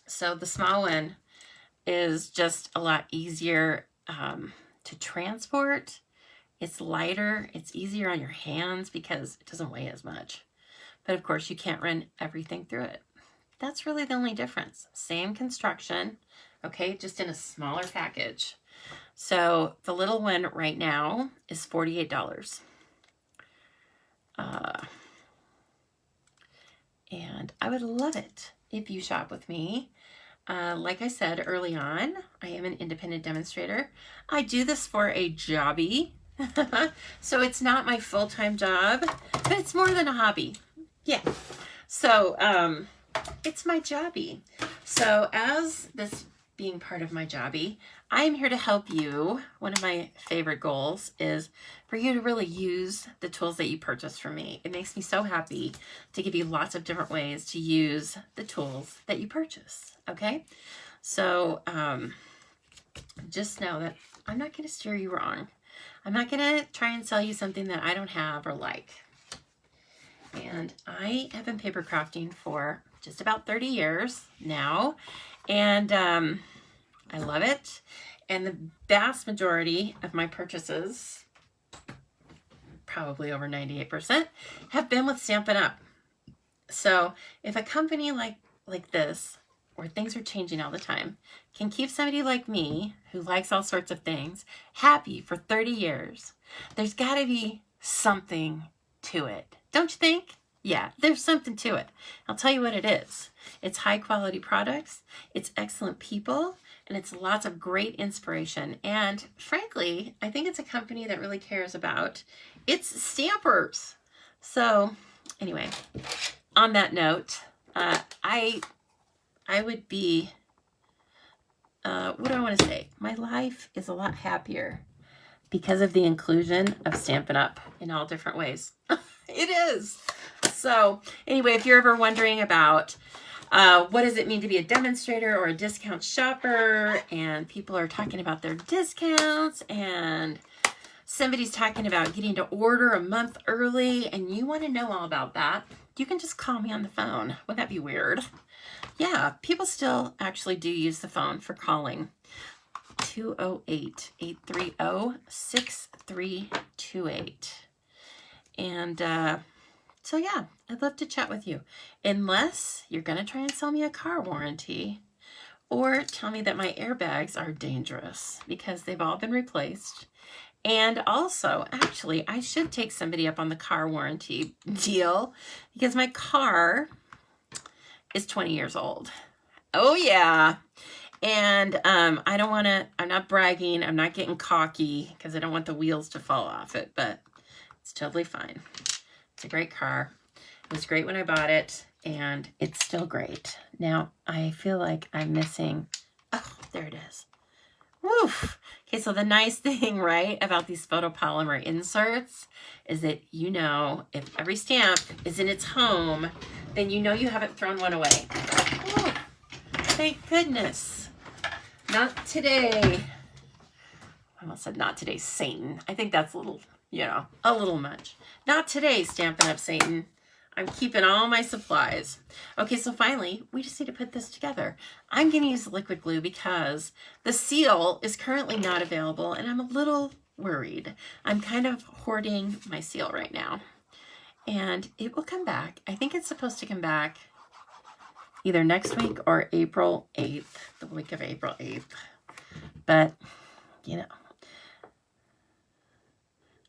So the small one is just a lot easier to transport. It's lighter. It's easier on your hands because it doesn't weigh as much. But of course, you can't run everything through it. That's really the only difference. Same construction, okay, just in a smaller package. So the little one right now is $48. And I would love it if you shop with me. Like I said early on, I am an independent demonstrator. I do this for a jobby. So it's not my full-time job, but it's more than a hobby. Yeah. So it's my jobby. So as this being part of my jobby, I am here to help you. One of my favorite goals is for you to really use the tools that you purchase from me. It makes me so happy to give you lots of different ways to use the tools that you purchase. Okay, so just know that I'm not going to steer you wrong. I'm not going to try and sell you something that I don't have or like. And I have been paper crafting for just about 30 years now, and I love it. And the vast majority of my purchases, probably over 98%, have been with Stampin' Up. So if a company like this, where things are changing all the time, can keep somebody like me, who likes all sorts of things, happy for 30 years, there's got to be something to it. Don't you think? Yeah, there's something to it. I'll tell you what it is. It's high quality products, it's excellent people, and it's lots of great inspiration. And frankly, I think it's a company that really cares about its stampers. So anyway, on that note, I would be, what do I want to say? My life is a lot happier because of the inclusion of Stampin' Up! In all different ways. It is. So anyway, if you're ever wondering about what does it mean to be a demonstrator or a discount shopper, and people are talking about their discounts, and somebody's talking about getting to order a month early, and you want to know all about that, you can just call me on the phone. Wouldn't that be weird? Yeah, people still actually do use the phone for calling. 208-830-6328. And so yeah, I'd love to chat with you. Unless you're going to try and sell me a car warranty or tell me that my airbags are dangerous because they've all been replaced. And also, actually, I should take somebody up on the car warranty deal because my car is 20 years old. Oh yeah. And I don't want to, I'm not bragging, I'm not getting cocky because I don't want the wheels to fall off it, but it's totally fine. It's a great car. It was great when I bought it, and it's still great. Now, I feel like I'm missing, oh, there it is. Woof. Okay, so the nice thing, right, about these photopolymer inserts is that you know if every stamp is in its home, then you know you haven't thrown one away. Oh, thank goodness. Not today. I almost said not today, Satan. I think that's a little, you know, a little much. Not today, Stampin' Up! Satan. I'm keeping all my supplies. Okay, so finally, we just need to put this together. I'm going to use liquid glue because the seal is currently not available, and I'm a little worried. I'm kind of hoarding my seal right now. and it will come back. I think it's supposed to come back either next week or April 8th, the week of April 8th. But, you know,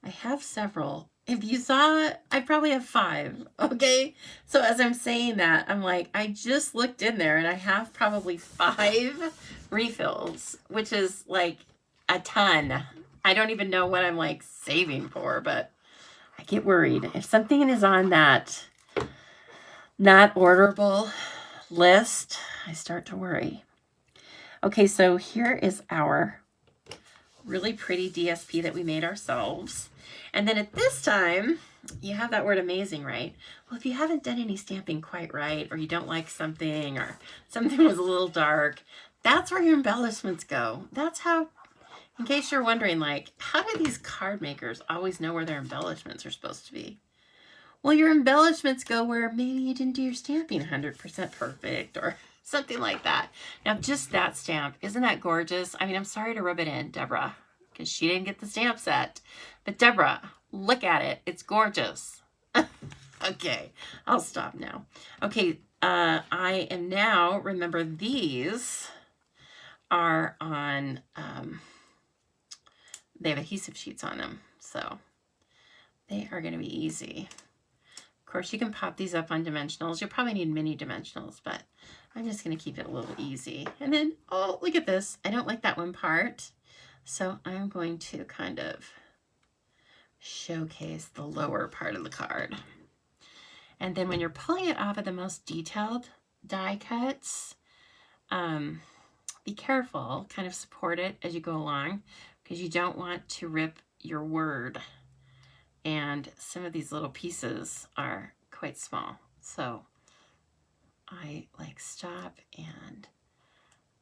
I have several. If you saw, I probably have 5, okay? So as I'm saying that, I'm like, I just looked in there and I have probably 5 refills, which is like a ton. I don't even know what I'm like saving for, but I get worried. If something is on that not orderable list, I start to worry. Okay, so here is our really pretty DSP that we made ourselves. And then at this time, you have that word amazing, right? Well, if you haven't done any stamping quite right, or you don't like something, or something was a little dark, that's where your embellishments go. That's how, in case you're wondering, like, how do these card makers always know where their embellishments are supposed to be? Well, your embellishments go where maybe you didn't do your stamping 100% perfect, or something like that. Now, just that stamp, isn't that gorgeous? I mean, I'm sorry to rub it in, Deborah, because she didn't get the stamp set. But Deborah, look at it. It's gorgeous. Okay, I'll stop now. Okay, I am now, remember these are on, they have adhesive sheets on them, so they are going to be easy. Of course, you can pop these up on dimensionals. You'll probably need mini dimensionals, but I'm just going to keep it a little easy. And then, oh, look at this. I don't like that one part. So I'm going to kind of showcase the lower part of the card. And then when you're pulling it off of the most detailed die cuts, be careful, kind of support it as you go along, because you don't want to rip your word. And some of these little pieces are quite small. So I like stop and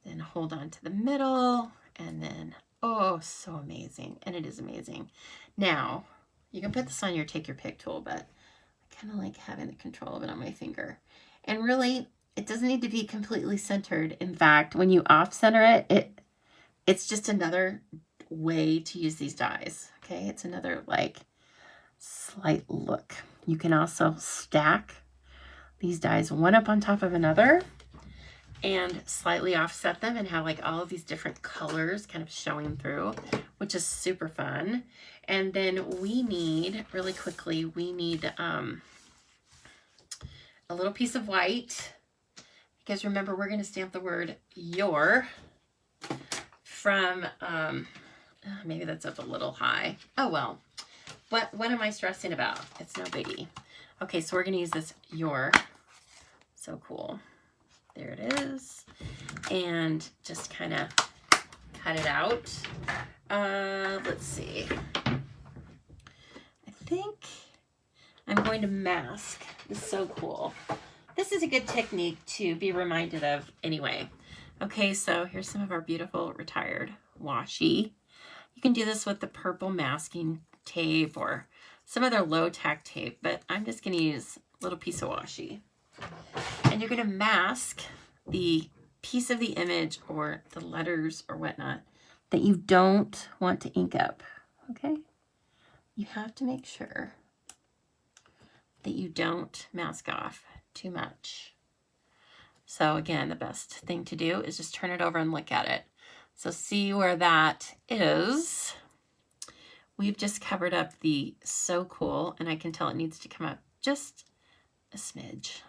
then hold on to the middle, and then, oh, so amazing. And it is amazing. Now, you can put this on your take your pick tool, but I kind of like having the control of it on my finger. And really, it doesn't need to be completely centered. In fact, when you off center it, it's just another way to use these dies. Okay, it's another like slight look. You can also stack these dies one up on top of another and slightly offset them and have like all of these different colors kind of showing through, which is super fun. And then we need, really quickly, we need a little piece of white, because remember, we're going to stamp the word your from, maybe that's up a little high. Oh, well, what am I stressing about? It's no biggie. Okay, so we're going to use this your. So cool. There it is. And just kind of cut it out. Let's see. I think I'm going to mask. This is so cool. This is a good technique to be reminded of anyway. Okay, so here's some of our beautiful retired washi. You can do this with the purple masking tape or some other low-tack tape, but I'm just going to use a little piece of washi. And you're going to mask the piece of the image or the letters or whatnot that you don't want to ink up, okay? You have to make sure that you don't mask off too much. So again, the best thing to do is just turn it over and look at it. So see where that is. We've just covered up the so cool, and I can tell it needs to come up just a smidge.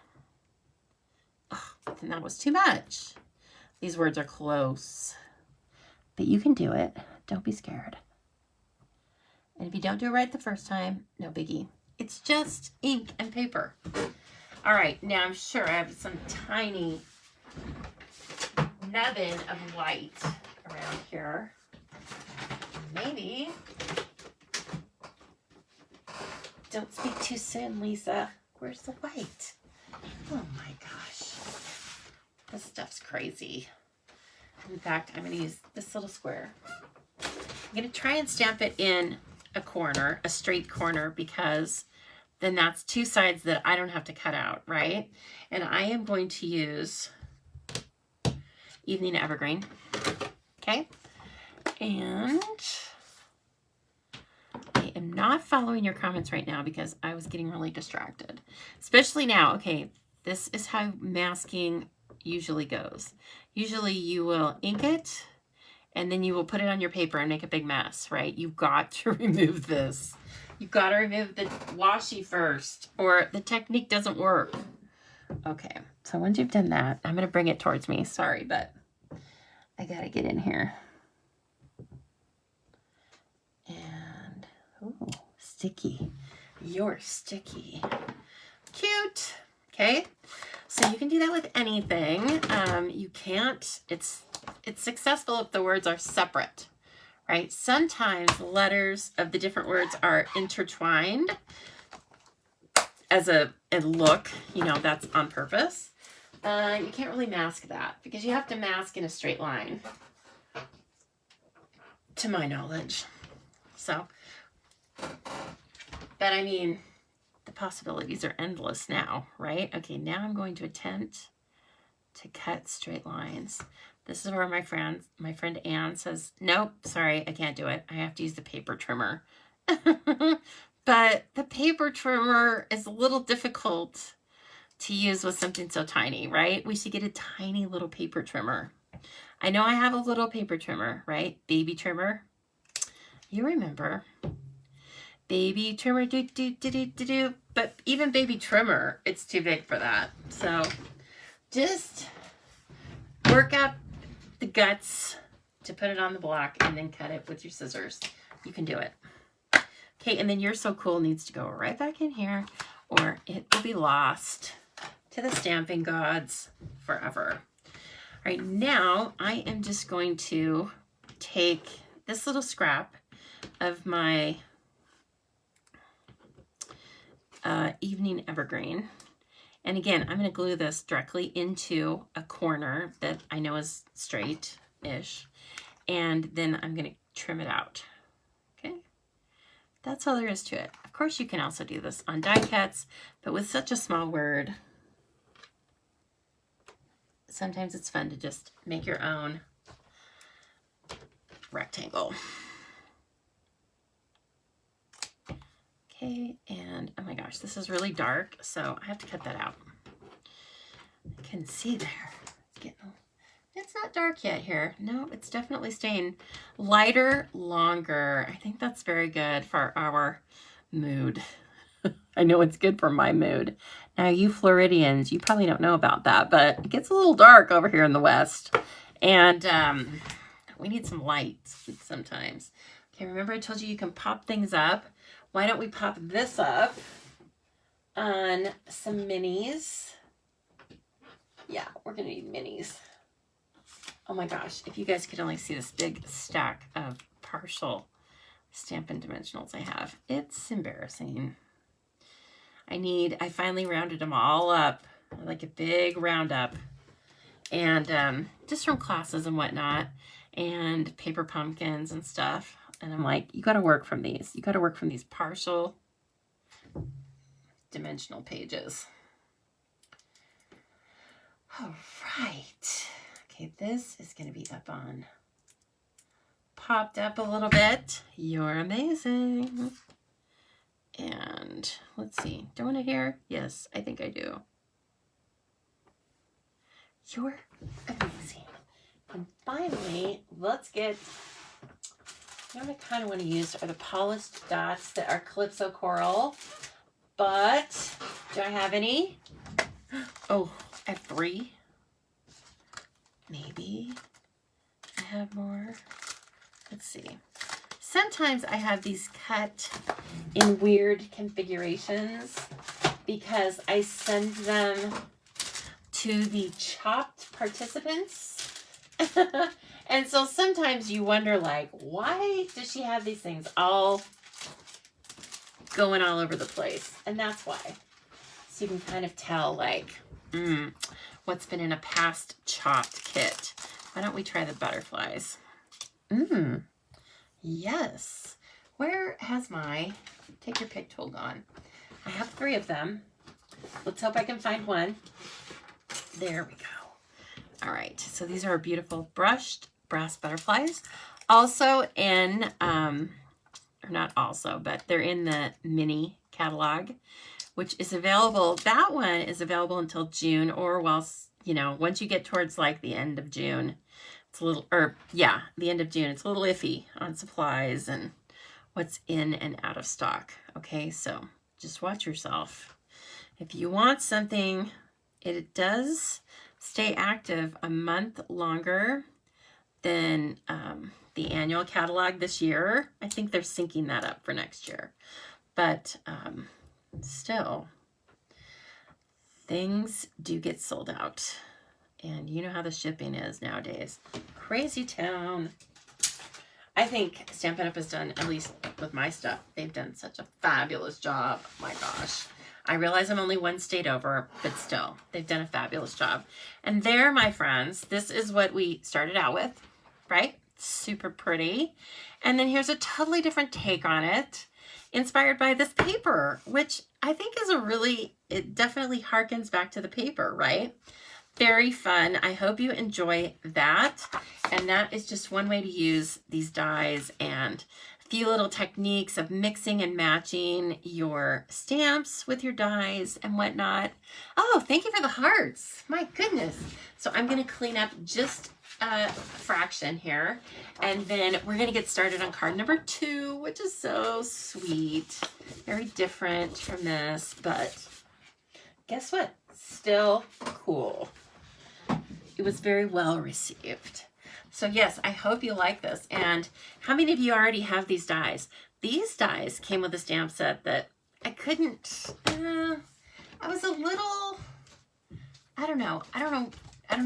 Oh, and that was too much. These words are close, but you can do it. Don't be scared. And if you don't do it right the first time, no biggie. It's just ink and paper. All right, now I'm sure I have some tiny nubbin of white around here. Maybe. Don't speak too soon, Lisa. Where's the white? Oh my gosh. This stuff's crazy. In fact, I'm going to use this little square. I'm going to try and stamp it in a corner, a straight corner, because then that's two sides that I don't have to cut out, right? And I am going to use Evening Evergreen, okay? And I am am not following your comments right now because I was getting really distracted. Especially now. Okay, this is how masking usually goes. Usually you will ink it and then you will put it on your paper and make a big mess, right? You've got to remove this. You've got to remove the washi first or the technique doesn't work. Okay, so once you've done that, I'm going to bring it towards me. Sorry, but I got to get in here. And, ooh, sticky. You're sticky. Cute. Okay, so you can do that with anything. You can't, it's successful if the words are separate, right? Sometimes letters of the different words are intertwined as a look, you know, that's on purpose. You can't really mask that because you have to mask in a straight line, to my knowledge. So, but I mean, the possibilities are endless now, right? Okay, now I'm going to attempt to cut straight lines. This is where my friend Anne says, nope, sorry, I can't do it. I have to use the paper trimmer. But the paper trimmer is a little difficult to use with something so tiny, right? We should get a tiny little paper trimmer. I know I have a little paper trimmer, right? Baby trimmer. You remember. Baby trimmer, do, do, do, do, do, do. But even baby trimmer, it's too big for that. So just work up the guts to put it on the block and then cut it with your scissors. You can do it. Okay, and then You're So Cool needs to go right back in here or it will be lost to the stamping gods forever. All right, now I am just going to take this little scrap of my evening evergreen. And again, I'm going to glue this directly into a corner that I know is straight-ish. And then I'm going to trim it out. Okay? That's all there is to it. Of course, you can also do this on die cuts, but with such a small word, sometimes it's fun to just make your own rectangle. Okay, and oh my gosh, this is really dark, so I have to cut that out. I can see there. It's not dark yet here. No, it's definitely staying lighter, longer. I think that's very good for our mood. I know it's good for my mood. Now, you Floridians, you probably don't know about that, but it gets a little dark over here in the West. And we need some light sometimes. Okay, remember I told you you can pop things up. Why don't we pop this up on some minis? Yeah, we're going to need minis. Oh my gosh, if you guys could only see this big stack of partial Stampin' Dimensionals I have. It's embarrassing. I finally rounded them all up, like a big roundup. And just from classes and whatnot, and paper pumpkins and stuff. And I'm like, you got to work from these. You got to work from these partial dimensional pages. All right. Okay, this is going to be up on, popped up a little bit. You're amazing. And let's see, do I want to hear? Yes, I think I do. You're amazing. And finally, let's get, what I kind of want to use are the polished dots that are Calypso Coral. But do I have any? Oh, I have 3. Maybe I have more. Let's see. Sometimes I have these cut in weird configurations because I send them to the chopped participants. And so sometimes you wonder, like, why does she have these things all going all over the place? And that's why. So you can kind of tell, like, what's been in a past chopped kit. Why don't we try the butterflies? Yes. Where has my, take your pick tool gone? I have 3 of them. Let's hope I can find one. There we go. All right. So these are beautiful brushed brass butterflies. Also in or not also, but they're in the mini catalog, which is available. That one is available until June, or whilst, you know, once you get towards like the end of June, it's a little, or yeah, the end of June, it's a little iffy on supplies and what's in and out of stock. Okay, so just watch yourself. If you want something, it does stay active a month longer than the annual catalog this year. I think they're syncing that up for next year. But still, things do get sold out. And you know how the shipping is nowadays. Crazy town. I think Stampin' Up! Has done, at least with my stuff, they've done such a fabulous job. Oh my gosh. I realize I'm only one state over, but still, they've done a fabulous job. And there, my friends, this is what we started out with, right? Super pretty. And then here's a totally different take on it, inspired by this paper, which I think is a really, it definitely harkens back to the paper, right? Very fun. I hope you enjoy that. And that is just one way to use these dies, and a few little techniques of mixing and matching your stamps with your dies and whatnot. Oh, thank you for the hearts. My goodness. So I'm going to clean up just a fraction here, and then we're going to get started on card number 2, which is so sweet. Very different from this, but guess what? Still cool. It was very well received. So yes, I hope you like this. And how many of you already have these dies? These dies came with a stamp set that I couldn't, I was a little, I don't know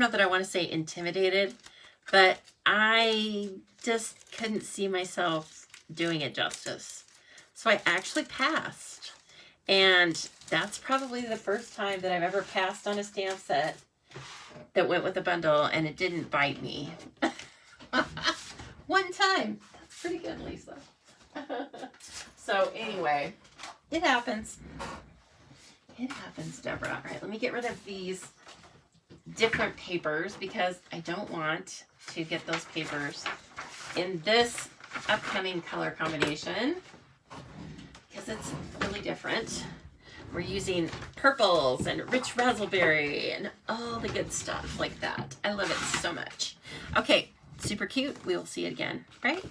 that I want to say intimidated, but I just couldn't see myself doing it justice. So I actually passed. And that's probably the first time that I've ever passed on a stamp set that went with a bundle and it didn't bite me. One time. That's pretty good, Lisa. So anyway, it happens. It happens, Deborah. All right, let me get rid of these different papers because I don't want to get those papers in this upcoming color combination because it's really different. We're using purples and rich raspberry and all the good stuff like that. I love it so much. Okay, super cute. We will see it again, right?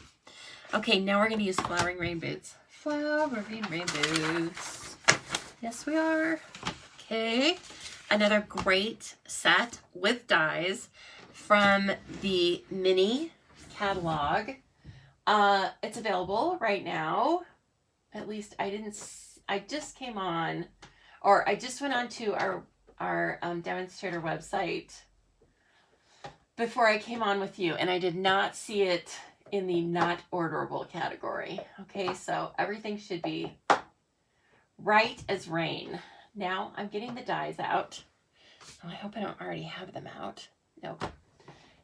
Okay, now we're going to use flowering rain boots. Flowering rain boots. Yes, we are. Okay, another great set with dies from the mini catalog. It's available right now. At least I just came on, or I just went on to our demonstrator website before I came on with you, and I did not see it in the not orderable category. Okay, so everything should be right as rain. Now I'm getting the dies out. Oh, I hope I don't already have them out. Nope.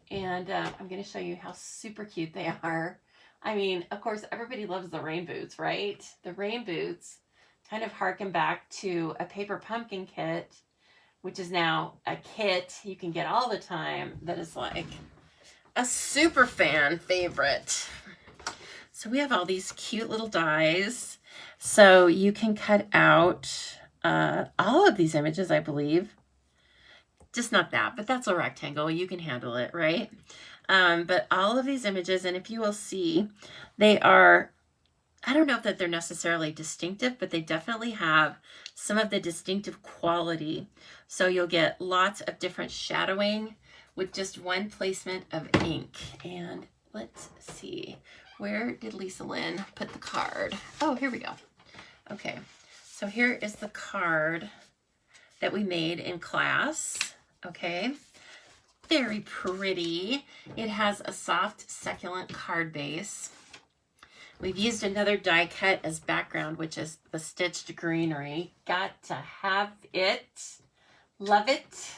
And I'm going to show you how super cute they are. I mean, of course, everybody loves the rain boots, right? The rain boots kind of harken back to a paper pumpkin kit, which is now a kit you can get all the time that is like a super fan favorite. So we have all these cute little dies. So you can cut out all of these images, I believe. Just not that, but that's a rectangle. You can handle it, right? But all of these images, and if you will see, they are, I don't know if that they're necessarily distinctive, but they definitely have some of the distinctive quality. So you'll get lots of different shadowing with just one placement of ink. And let's see, where did Lisa Lynn put the card? Oh, here we go. Okay, so here is the card that we made in class. Okay, very pretty. It has a soft succulent card base. We've used another die cut as background, which is the stitched greenery. Got to have it. Love it.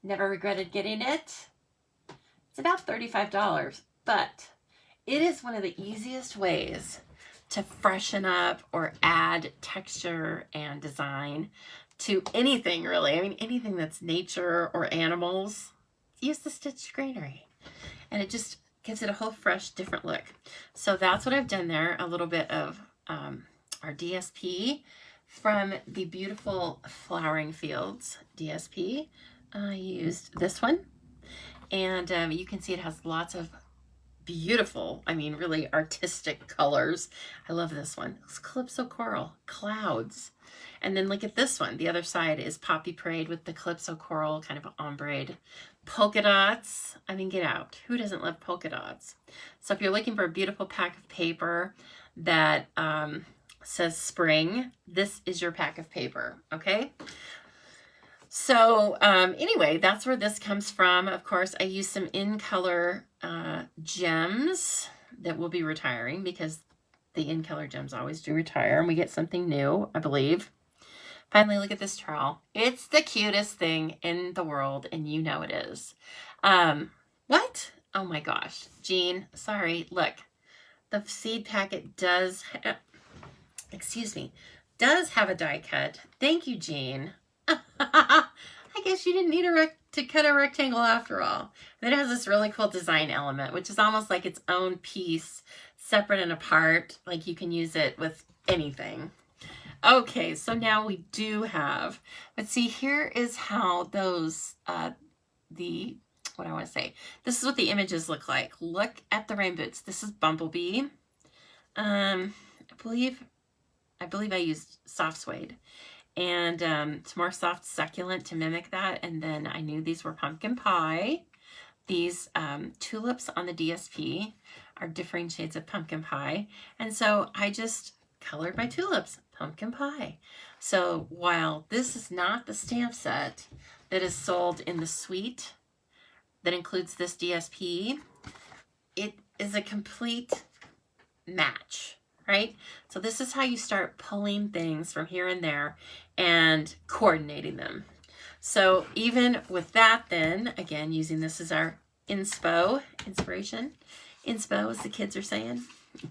Never regretted getting it. It's about $35, but it is one of the easiest ways to freshen up or add texture and design to anything, really. I mean, anything that's nature or animals. Use the stitched greenery. And it just gives it a whole fresh, different look. So that's what I've done there. A little bit of our DSP from the beautiful Flowering Fields DSP. I used this one, and you can see it has lots of beautiful, I mean, really artistic colors. I love this one. It's Calypso Coral, Clouds. And then look at this one. The other side is Poppy Parade with the Calypso Coral, kind of ombre. Polka dots. I mean, get out. Who doesn't love polka dots? So if you're looking for a beautiful pack of paper that says spring, this is your pack of paper, okay? So anyway, that's where this comes from. Of course, I use some in-color gems that will be retiring because the in-color gems always do retire, and we get something new, I believe. Finally, look at this trowel. It's the cutest thing in the world, and you know it is. What? Oh my gosh. Jean, sorry. Look, the seed packet does, excuse me, does have a die cut. Thank you, Jean. I guess you didn't need to cut a rectangle after all. And it has this really cool design element, which is almost like its own piece, separate and apart. Like you can use it with anything. Okay, so now we do have, let's see, here is how those, what do I want to say? This is what the images look like. Look at the rain boots. This is Bumblebee. I believe I used soft suede. And it's more soft succulent to mimic that. And then I knew these were pumpkin pie. These tulips on the DSP are differing shades of pumpkin pie. And so I just colored my tulips pumpkin pie. So while this is not the stamp set that is sold in the suite that includes this DSP, it is a complete match. Right? So this is how you start pulling things from here and there and coordinating them. So even with that then, again, using this as our inspiration, inspo as the kids are saying.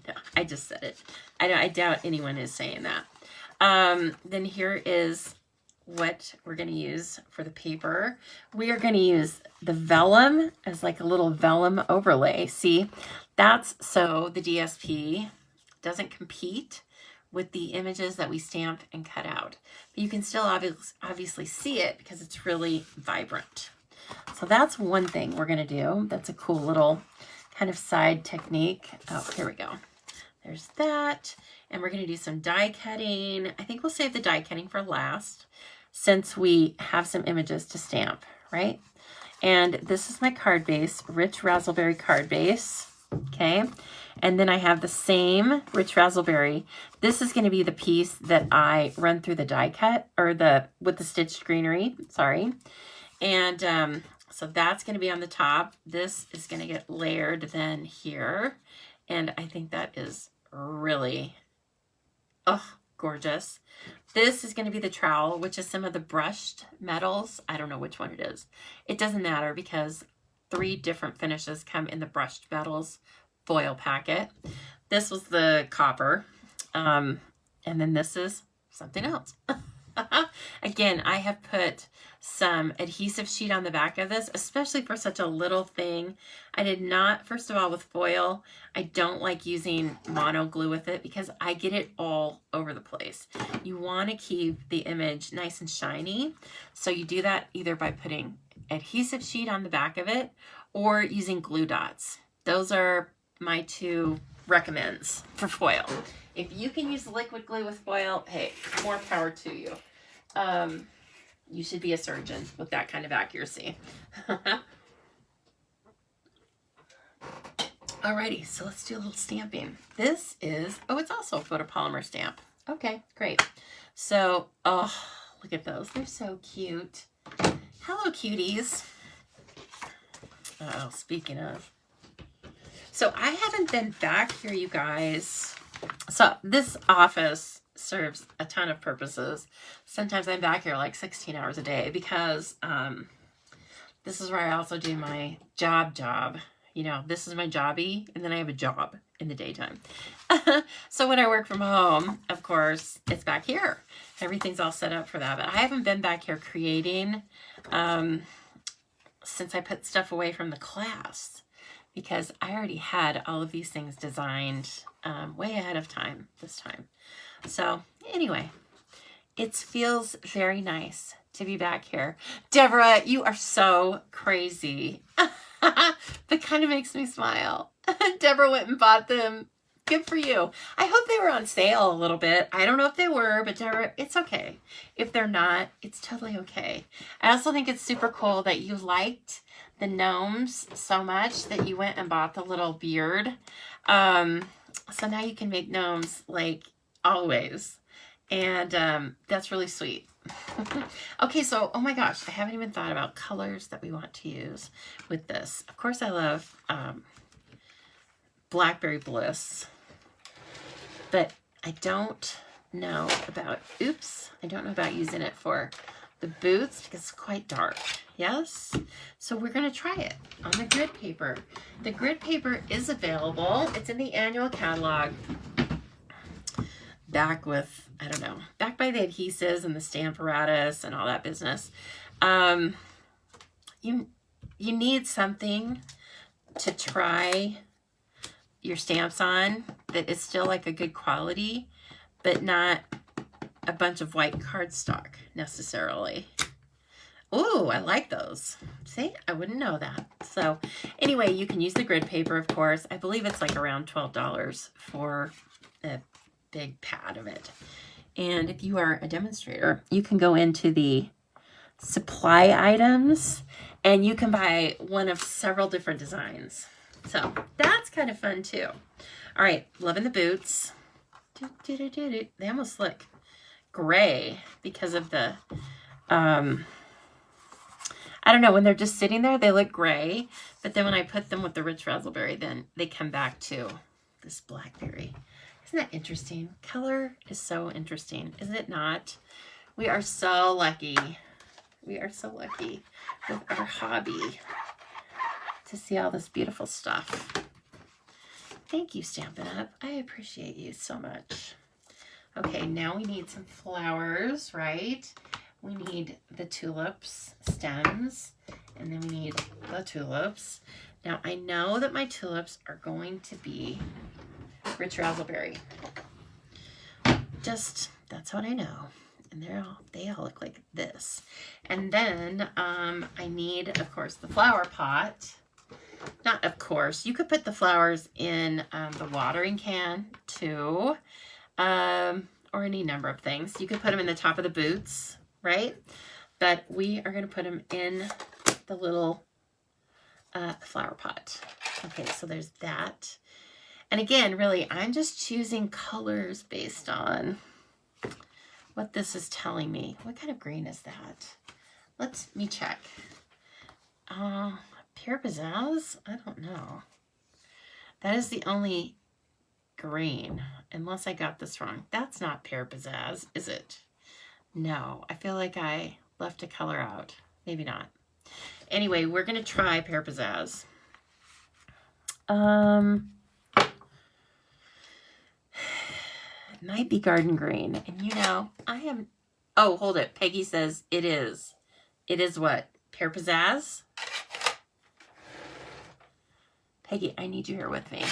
No, I just said it. I doubt anyone is saying that. Then here is what we're going to use for the paper. We are going to use the vellum as like a little vellum overlay. See, that's so the DSP doesn't compete with the images that we stamp and cut out. But you can still obviously see it because it's really vibrant. So that's one thing we're going to do. That's a cool little kind of side technique. Oh, here we go. There's that. And we're going to do some die cutting. I think we'll save the die cutting for last since we have some images to stamp, right? And this is my card base, Rich Razzleberry card base. Okay, and then I have the same Rich Razzleberry. This is going to be the piece that I run through the die cut, or with the stitched greenery, sorry. And so that's going to be on the top. This is going to get layered then here. And I think that is really, oh, gorgeous. This is going to be the trowel, which is some of the brushed metals. I don't know which one it is. It doesn't matter because 3 different finishes come in the brushed metals foil packet. This was the copper. And then this is something else. Again, I have put some adhesive sheet on the back of this, especially for such a little thing. I did not, first of all, with foil, I don't like using mono glue with it because I get it all over the place. You want to keep the image nice and shiny. So you do that either by putting adhesive sheet on the back of it or using glue dots. Those are my 2 recommends for foil. If you can use liquid glue with foil, hey, more power to you. You should be a surgeon with that kind of accuracy. Alrighty, so let's do a little stamping. This is, oh, it's also a photopolymer stamp. Okay, great. So, oh, look at those. They're so cute. Hello, cuties. Oh, speaking of. So I haven't been back here, you guys. So this office serves a ton of purposes. Sometimes I'm back here like 16 hours a day because this is where I also do my job. You know, this is my jobby, and then I have a job in the daytime. So when I work from home, of course, it's back here. Everything's all set up for that. But I haven't been back here creating since I put stuff away from the class. because I already had all of these things designed way ahead of time this time. So anyway, it feels very nice to be back here. Deborah, you are so crazy. That kind of makes me smile. Deborah went and bought them. Good for you. I hope they were on sale a little bit. I don't know if they were, but Deborah, it's okay. If they're not, it's totally okay. I also think it's super cool that you liked the gnomes so much that you went and bought the little beard. So now you can make gnomes like always. And that's really sweet. Okay, so, oh my gosh, I haven't even thought about colors that we want to use with this. Of course, I love Blackberry Bliss, but I don't know about, I don't know about using it for the boots because it's quite dark. Yes? So we're going to try it on the grid paper. The grid paper is available. It's in the annual catalog. Back with, I don't know, back by the adhesives and the stamp apparatus and all that business. You need something to try your stamps on that is still like a good quality, but not a bunch of white cardstock necessarily. Ooh, I like those. See, I wouldn't know that. So anyway, you can use the grid paper, of course. I believe it's like around $12 for a big pad of it. And if you are a demonstrator, you can go into the supply items and you can buy one of several different designs. So that's kind of fun too. All right, loving the boots. They almost look gray because of the, I don't know, when they're just sitting there, they look gray. But then when I put them with the rich raspberry, then they come back to this blackberry. Isn't that interesting? Color is so interesting, is it not? We are so lucky. We are so lucky with our hobby to see all this beautiful stuff. Thank you, Stampin' Up. I appreciate you so much. Okay, now we need some flowers, right? We need the tulips stems, and then we need the tulips. Now, I know that my tulips are going to be rich raspberry. Just, that's what I know. And they all look like this. And then I need, of course, the flower pot. Not of course. You could put the flowers in the watering can too. Or any number of things. You could put them in the top of the boots, right? But we are going to put them in the little flower pot. Okay, so there's that. And again, really, I'm just choosing colors based on what this is telling me. What kind of green is that? Let me check. Pure Pizzazz? I don't know. That is the only green, unless I got this wrong. That's not Pure Pizzazz, is it? No, I feel like I left a color out. Maybe not. Anyway, we're going to try Pure Pizzazz. It might be Garden Green. And you know, I am... Oh, hold it. Peggy says it is. It is what? Pure Pizzazz? Peggy, I need you here with me.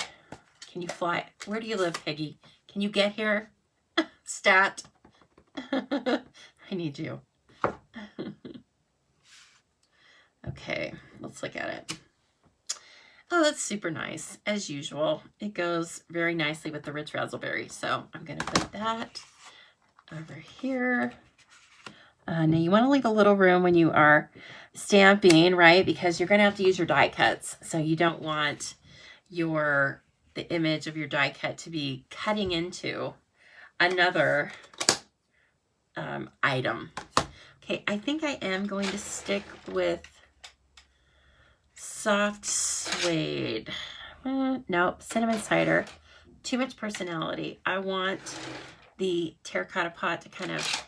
Can you fly? Where do you live, Peggy? Can you get here? Stat. I need you. Okay, let's look at it. Oh, that's super nice. As usual, it goes very nicely with the rich raspberry. So I'm going to put that over here. Now you want to leave a little room when you are stamping, right? Because you're going to have to use your die cuts. So you don't want the image of your die cut to be cutting into another item. Okay, I think I am going to stick with soft suede. Nope, cinnamon cider. Too much personality. I want the terracotta pot to kind of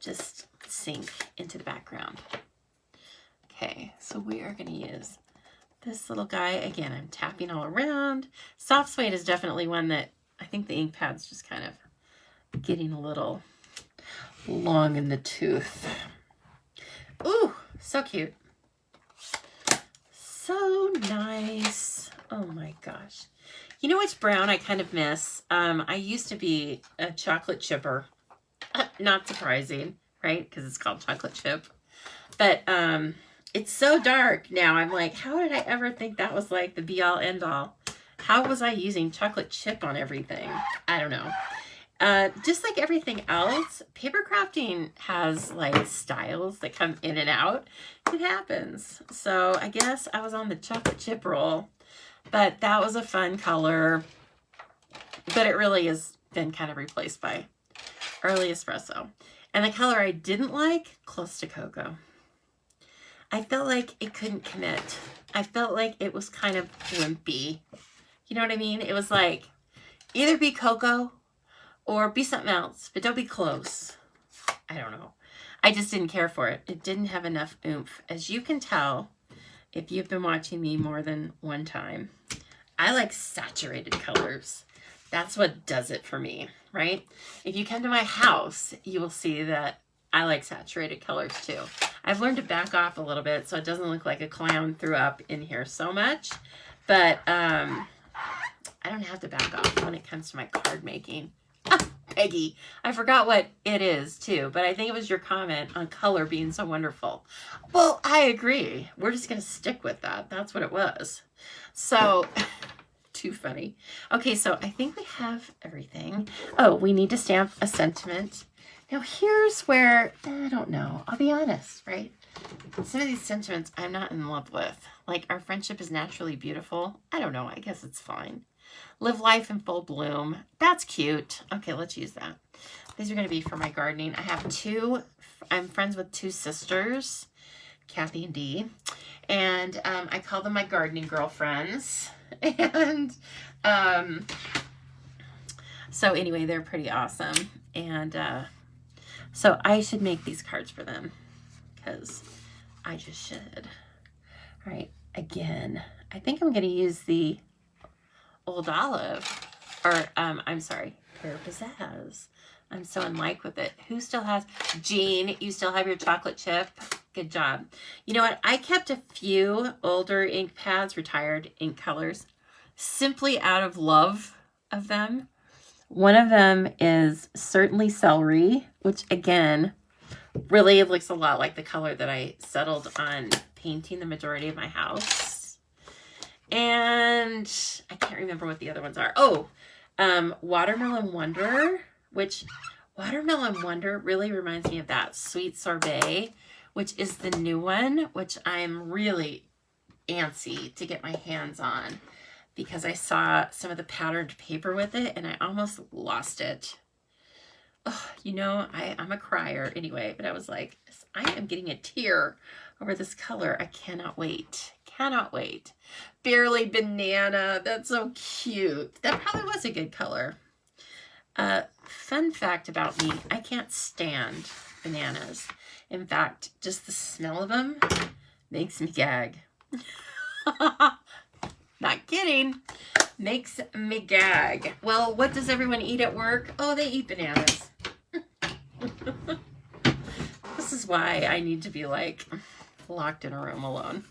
just sink into the background. Okay, so we are going to use this little guy. Again, I'm tapping all around. Soft suede is definitely one that I think the ink pad's just kind of getting a little long in the tooth. Ooh, so cute. So nice. Oh my gosh. You know which brown I kind of miss? I used to be a chocolate chipper. Not surprising, right? Because it's called chocolate chip. But it's so dark now. I'm like, how did I ever think that was like the be all end all? How was I using chocolate chip on everything? I don't know. Just like everything else, paper crafting has like styles that come in and out. It happens. So I guess I was on the chocolate chip roll, but that was a fun color. But it really has been kind of replaced by early espresso. And the color I didn't like, close to cocoa. I felt like it couldn't commit. I felt like it was kind of wimpy. You know what I mean? It was like, either be cocoa or be something else, but don't be close. I don't know. I just didn't care for it. It didn't have enough oomph. As you can tell, if you've been watching me more than one time, I like saturated colors. That's what does it for me, right? If you come to my house, you will see that I like saturated colors too. I've learned to back off a little bit so it doesn't look like a clown threw up in here so much. But I don't have to back off when it comes to my card making. Peggy, I forgot what it is too, but I think it was your comment on color being so wonderful. Well, I agree. We're just going to stick with that. That's what it was. So, too funny. Okay, so I think we have everything. Oh, we need to stamp a sentiment. Now, here's where, I don't know. I'll be honest, right? Some of these sentiments I'm not in love with. Like, our friendship is naturally beautiful. I don't know. I guess it's fine. Live life in full bloom. That's cute. Okay, let's use that. These are going to be for my gardening. I have two. I'm friends with two sisters, Kathy and Dee. And I call them my gardening girlfriends. And so anyway, they're pretty awesome. And so I should make these cards for them because I just should. All right, again, I think I'm going to use the Old Olive, or I'm sorry, Pear Pizzazz. I'm so in like with it. Who still has, Jean, you still have your chocolate chip? Good job. You know what? I kept a few older ink pads, retired ink colors, simply out of love of them. One of them is certainly celery, which again, really looks a lot like the color that I settled on painting the majority of my house. And I can't remember what the other ones are. Oh, Watermelon Wonder, which Watermelon Wonder really reminds me of that Sweet Sorbet, which is the new one, which I'm really antsy to get my hands on because I saw some of the patterned paper with it and I almost lost it. Oh, you know, I'm a crier anyway, but I was like, I am getting a tear over this color. I cannot wait. Cannot wait. Barely Banana. That's so cute. That probably was a good color. Fun fact about me, I can't stand bananas. In fact, just the smell of them makes me gag. Not kidding. Makes me gag. Well, what does everyone eat at work? Oh, they eat bananas. This is why I need to be like locked in a room alone.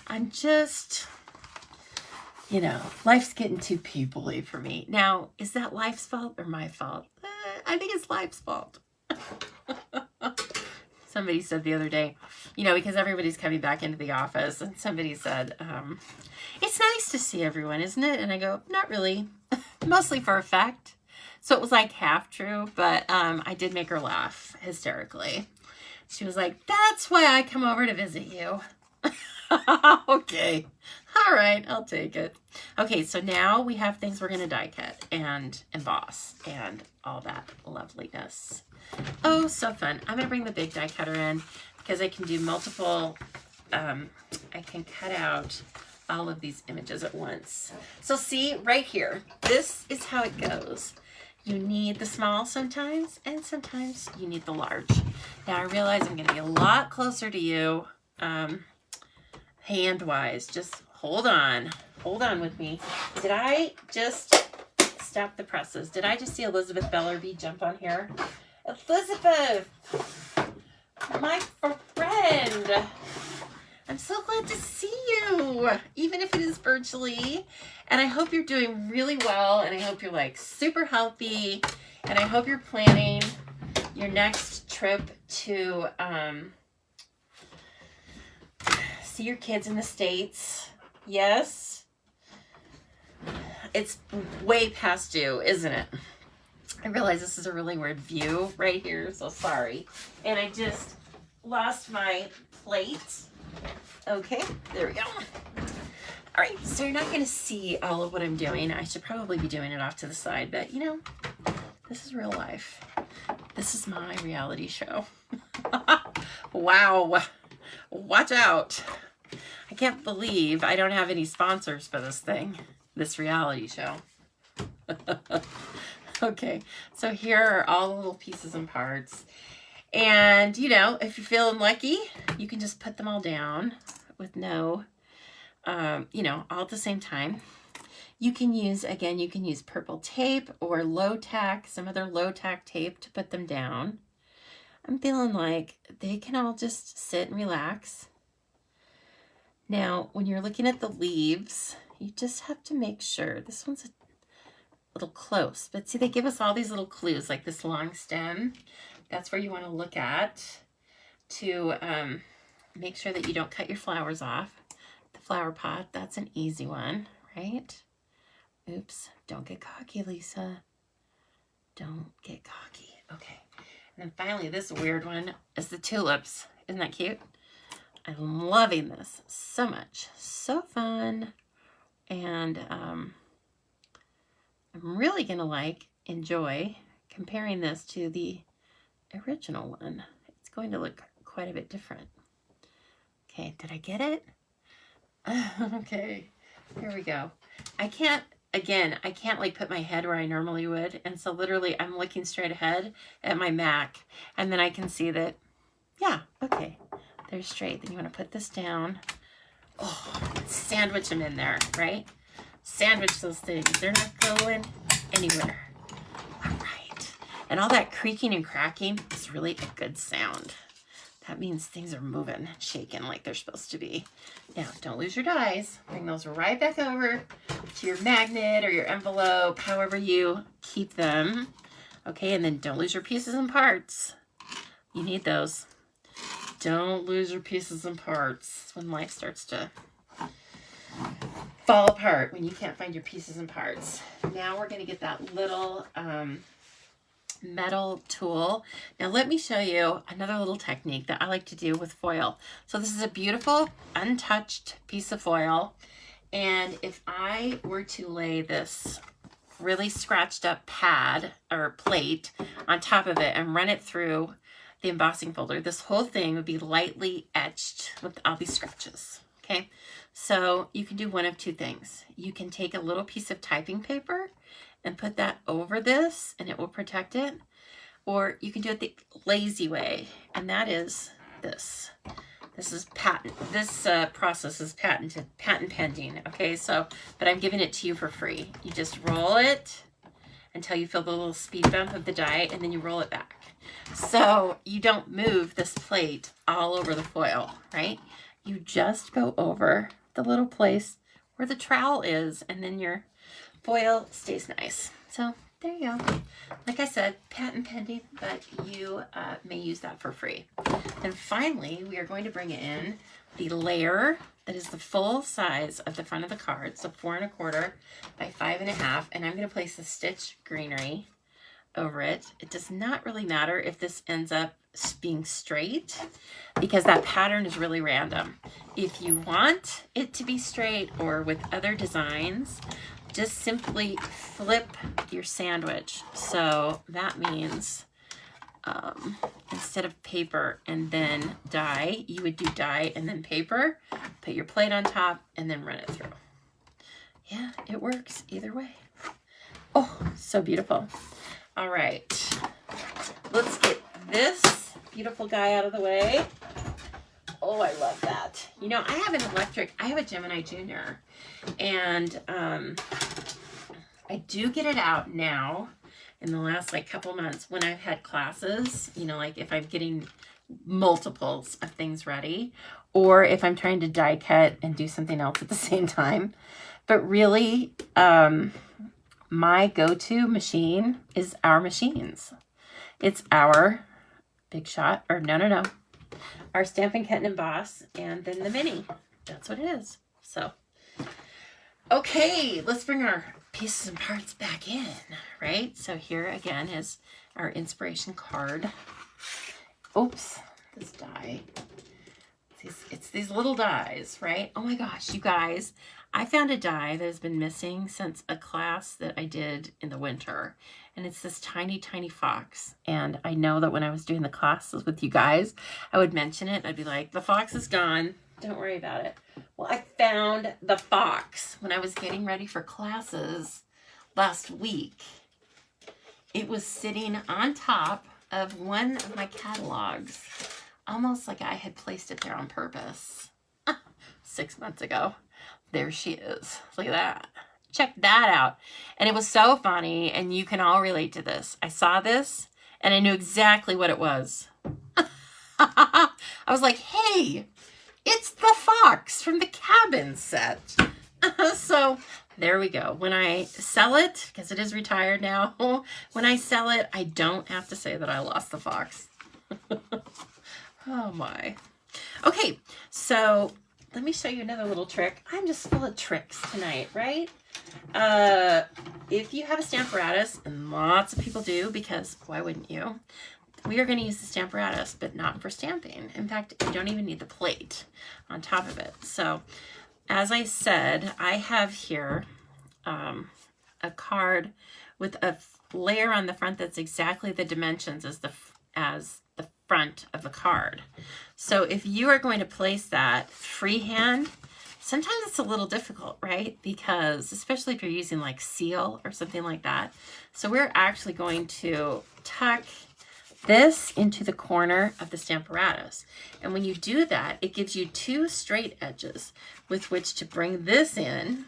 I'm just, you know, life's getting too people-y for me. Now, is that life's fault or my fault? I think it's life's fault. Somebody said the other day, you know, because everybody's coming back into the office, and somebody said, it's nice to see everyone, isn't it? And I go, not really. Mostly for effect. So it was like half true, but I did make her laugh hysterically. She was like, that's why I come over to visit you. Okay. All right, I'll take it. Okay, so now we have things we're going to die cut and emboss and all that loveliness. Oh, so fun. I'm going to bring the big die cutter in because I can do multiple, I can cut out all of these images at once. So see, right here, this is how it goes. You need the small sometimes, and sometimes you need the large. Now I realize I'm going to be a lot closer to you, hand-wise. Just hold on with me. Did I just stop the presses? Did I just see Elizabeth Bellerby jump on here? Elizabeth, my friend. I'm so glad to see you, even if it is virtually. And I hope you're doing really well, and I hope you're like super healthy, and I hope you're planning your next trip to see your kids in the States. Yes? It's way past due, isn't it? I realize this is a really weird view right here, so sorry. And I just lost my plate. Okay, there we go. All right, so you're not going to see all of what I'm doing. I should probably be doing it off to the side, but you know, this is real life. This is my reality show. Wow, watch out. I can't believe I don't have any sponsors for this thing, this reality show. Okay, so here are all the little pieces and parts. And, you know, if you're feeling lucky, you can just put them all down with no, you know, all at the same time. You can use, again, you can use purple tape or low tack, some other low tack tape to put them down. I'm feeling like they can all just sit and relax. Now, when you're looking at the leaves, you just have to make sure, this one's a little close, but see, they give us all these little clues, like this long stem. That's where you want to look at to make sure that you don't cut your flowers off. The flower pot, that's an easy one, right? Oops, don't get cocky, Lisa. Don't get cocky. Okay. And then finally, this weird one is the tulips. Isn't that cute? I'm loving this so much. So fun. And I'm really going to enjoy comparing this to the original one. It's going to look quite a bit different. Okay, did I get it? Okay, here we go. I can't like put my head where I normally would. And so literally I'm looking straight ahead at my Mac, and then I can see that, yeah, okay, they're straight. Then you want to put this down. Oh, sandwich them in there, right? Sandwich those things. They're not going anywhere. All right. And all that creaking and cracking is really a good sound. That means things are moving, shaking like they're supposed to be. Now, don't lose your dies. Bring those right back over to your magnet or your envelope, however you keep them. Okay, and then don't lose your pieces and parts. You need those. Don't lose your pieces and parts when life starts to fall apart, when you can't find your pieces and parts. Now we're going to get that little metal tool. Now let me show you another little technique that I like to do with foil. So this is a beautiful untouched piece of foil, and if I were to lay this really scratched up pad or plate on top of it and run it through the embossing folder, this whole thing would be lightly etched with all these scratches. Okay, so you can do one of two things. You can take a little piece of typing paper and put that over this and it will protect it. Or you can do it the lazy way, and that is this. This is this process is patent pending. Okay, so, but I'm giving it to you for free. You just roll it until you feel the little speed bump of the die, and then you roll it back. So you don't move this plate all over the foil, right? You just go over the little place where the trowel is, and then your foil stays nice. So there you go. Like I said, patent pending, but you may use that for free. And finally, we are going to bring in the layer that is the full size of the front of the card, so 4 1/4 by 5 1/2, and I'm going to place the stitch greenery over it. It does not really matter if this ends up being straight, because that pattern is really random. If you want it to be straight or with other designs, just simply flip your sandwich. So that means instead of paper and then die, you would do die and then paper, put your plate on top, and then run it through. Yeah, it works either way. Oh, so beautiful. All right, let's get this beautiful guy out of the way. Oh, I love that. You know, I have a Gemini Junior, and I do get it out now in the last couple months when I've had classes, you know, like if I'm getting multiples of things ready, or if I'm trying to die cut and do something else at the same time. But really, my go-to machine is our machines. It's our Big Shot, or no, our Stampin' Cut and Emboss, and then the Mini. That's what it is. So, okay, let's bring our pieces and parts back in, right? So here again is our inspiration card. Oops, this die. It's these little dies, right? Oh my gosh, you guys, I found a die that has been missing since a class that I did in the winter. And it's this tiny, tiny fox. And I know that when I was doing the classes with you guys, I would mention it. I'd be like, the fox is gone. Don't worry about it. Well, I found the fox when I was getting ready for classes last week. It was sitting on top of one of my catalogs, almost like I had placed it there on purpose 6 months ago. There she is. Look at that. Check that out. And it was so funny, and you can all relate to this. I saw this, and I knew exactly what it was. I was like, hey, it's the fox from the cabin set. So there we go. When I sell it, because it is retired now, when I sell it, I don't have to say that I lost the fox. Oh my. Okay, so let me show you another little trick. I'm just full of tricks tonight, right? If you have a Stamparatus, and lots of people do, because why wouldn't you? We are going to use the Stamparatus, but not for stamping. In fact, you don't even need the plate on top of it. So, as I said, I have here a card with a layer on the front that's exactly the dimensions as the front of the card. So if you are going to place that freehand, sometimes it's a little difficult, right? Because especially if you're using like seal or something like that. So we're actually going to tuck this into the corner of the Stamparatus. And when you do that, it gives you two straight edges with which to bring this in.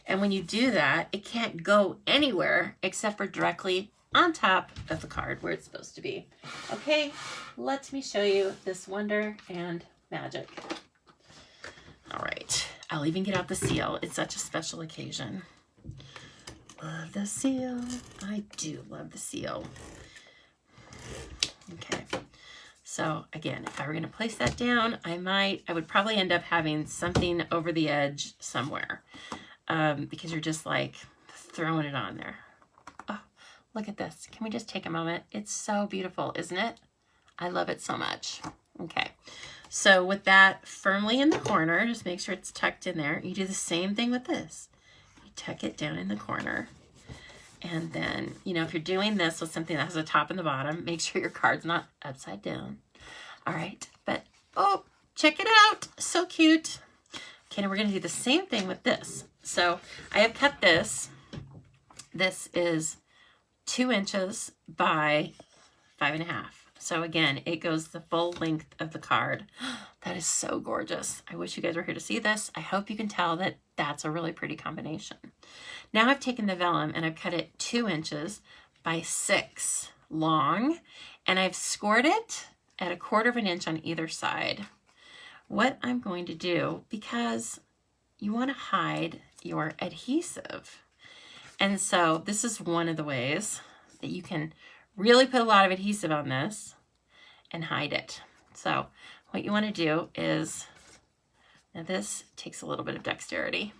And when you do that, it can't go anywhere except for directly on top of the card where it's supposed to be. Okay, let me show you this wonder and magic. All right, I'll even get out the seal. It's such a special occasion. Love the seal. I do love the seal. Okay, so again, if I were going to place that down, I would probably end up having something over the edge somewhere because you're just like throwing it on there. Oh, look at this. Can we just take a moment? It's so beautiful, isn't it? I love it so much. Okay, so with that firmly in the corner, just make sure it's tucked in there. You do the same thing with this. You tuck it down in the corner. And then, you know, if you're doing this with something that has a top and the bottom, make sure your card's not upside down. All right, but, oh, check it out. So cute. Okay, now we're going to do the same thing with this. So I have cut this. This is 2 inches by 5.5. So again, it goes the full length of the card. That is so gorgeous. I wish you guys were here to see this. I hope you can tell that that's a really pretty combination. Now I've taken the vellum and I've cut it 2 inches by 6 long, and I've scored it at 1/4 inch on either side. What I'm going to do, because you want to hide your adhesive, and so this is one of the ways that you can really put a lot of adhesive on this and hide it. So what you want to do is, now this takes a little bit of dexterity,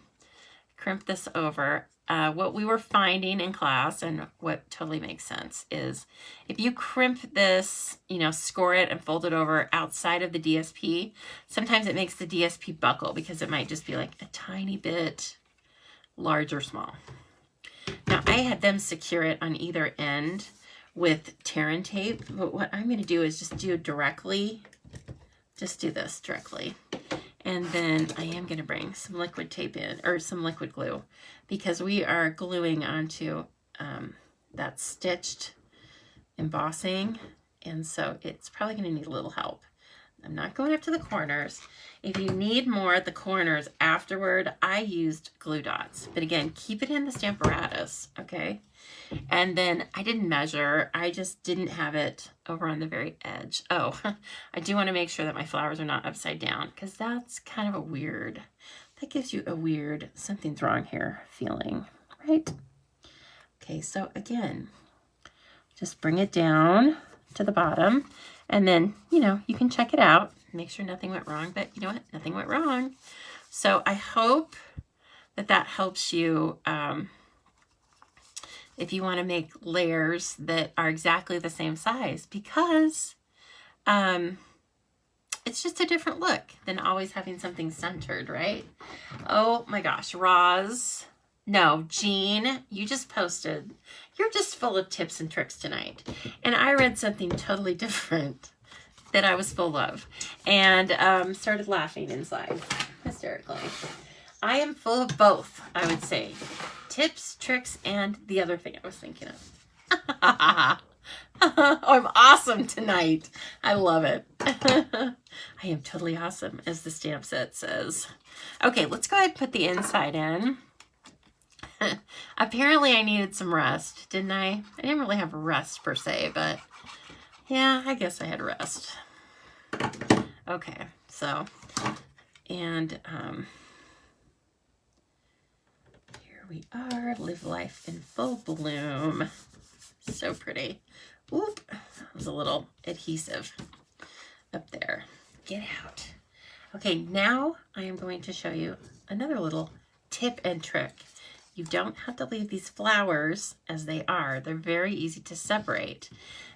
crimp this over. What we were finding in class, and what totally makes sense, is if you crimp this, you know, score it and fold it over outside of the DSP, sometimes it makes the DSP buckle because it might just be like a tiny bit large or small. Now I had them secure it on either end with Terran tape, but what I'm going to do is just do directly, just do this directly. And then I am going to bring some liquid tape in, or some liquid glue, because we are gluing onto that stitched embossing, and so it's probably going to need a little help. I'm not going up to the corners. If you need more at the corners afterward, I used glue dots. But again, keep it in the Stamparatus, okay? And then I didn't measure. I just didn't have it over on the very edge. Oh, I do want to make sure that my flowers are not upside down because that's kind of a weird, that gives you a weird something's wrong here feeling, right? Okay, so again, just bring it down to the bottom and then, you know, you can check it out, make sure nothing went wrong, but you know what? Nothing went wrong. So I hope that that helps you if you want to make layers that are exactly the same size, because it's just a different look than always having something centered, right? Oh my gosh, Roz. No, Jean, you just posted. You're just full of tips and tricks tonight. And I read something totally different that I was full of and started laughing inside hysterically. I am full of both, I would say. Tips, tricks, and the other thing I was thinking of. Oh, I'm awesome tonight. I love it. I am totally awesome, as the stamp set says. Okay, let's go ahead and put the inside in. Apparently I needed some rest, didn't I? I didn't really have rest per se, but yeah, I guess I had rest. Okay, so, and here we are, live life in full bloom. So pretty. Whoop, that was a little adhesive up there. Get out. Okay, now I am going to show you another little tip and trick. You don't have to leave these flowers as they are. They're very easy to separate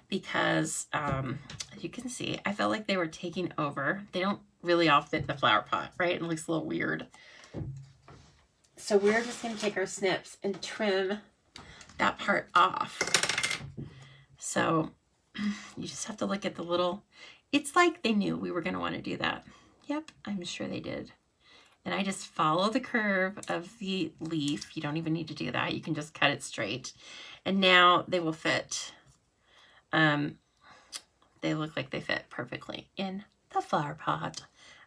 because, as you can see, I felt like they were taking over. They don't really all fit in the flower pot, right? It looks a little weird. So we're just going to take our snips and trim that part off. So you just have to look at the little, it's like they knew we were going to want to do that. Yep, I'm sure they did. And I just follow the curve of the leaf. You don't even need to do that. You can just cut it straight. And now they will fit. They look like they fit perfectly in the flower pot.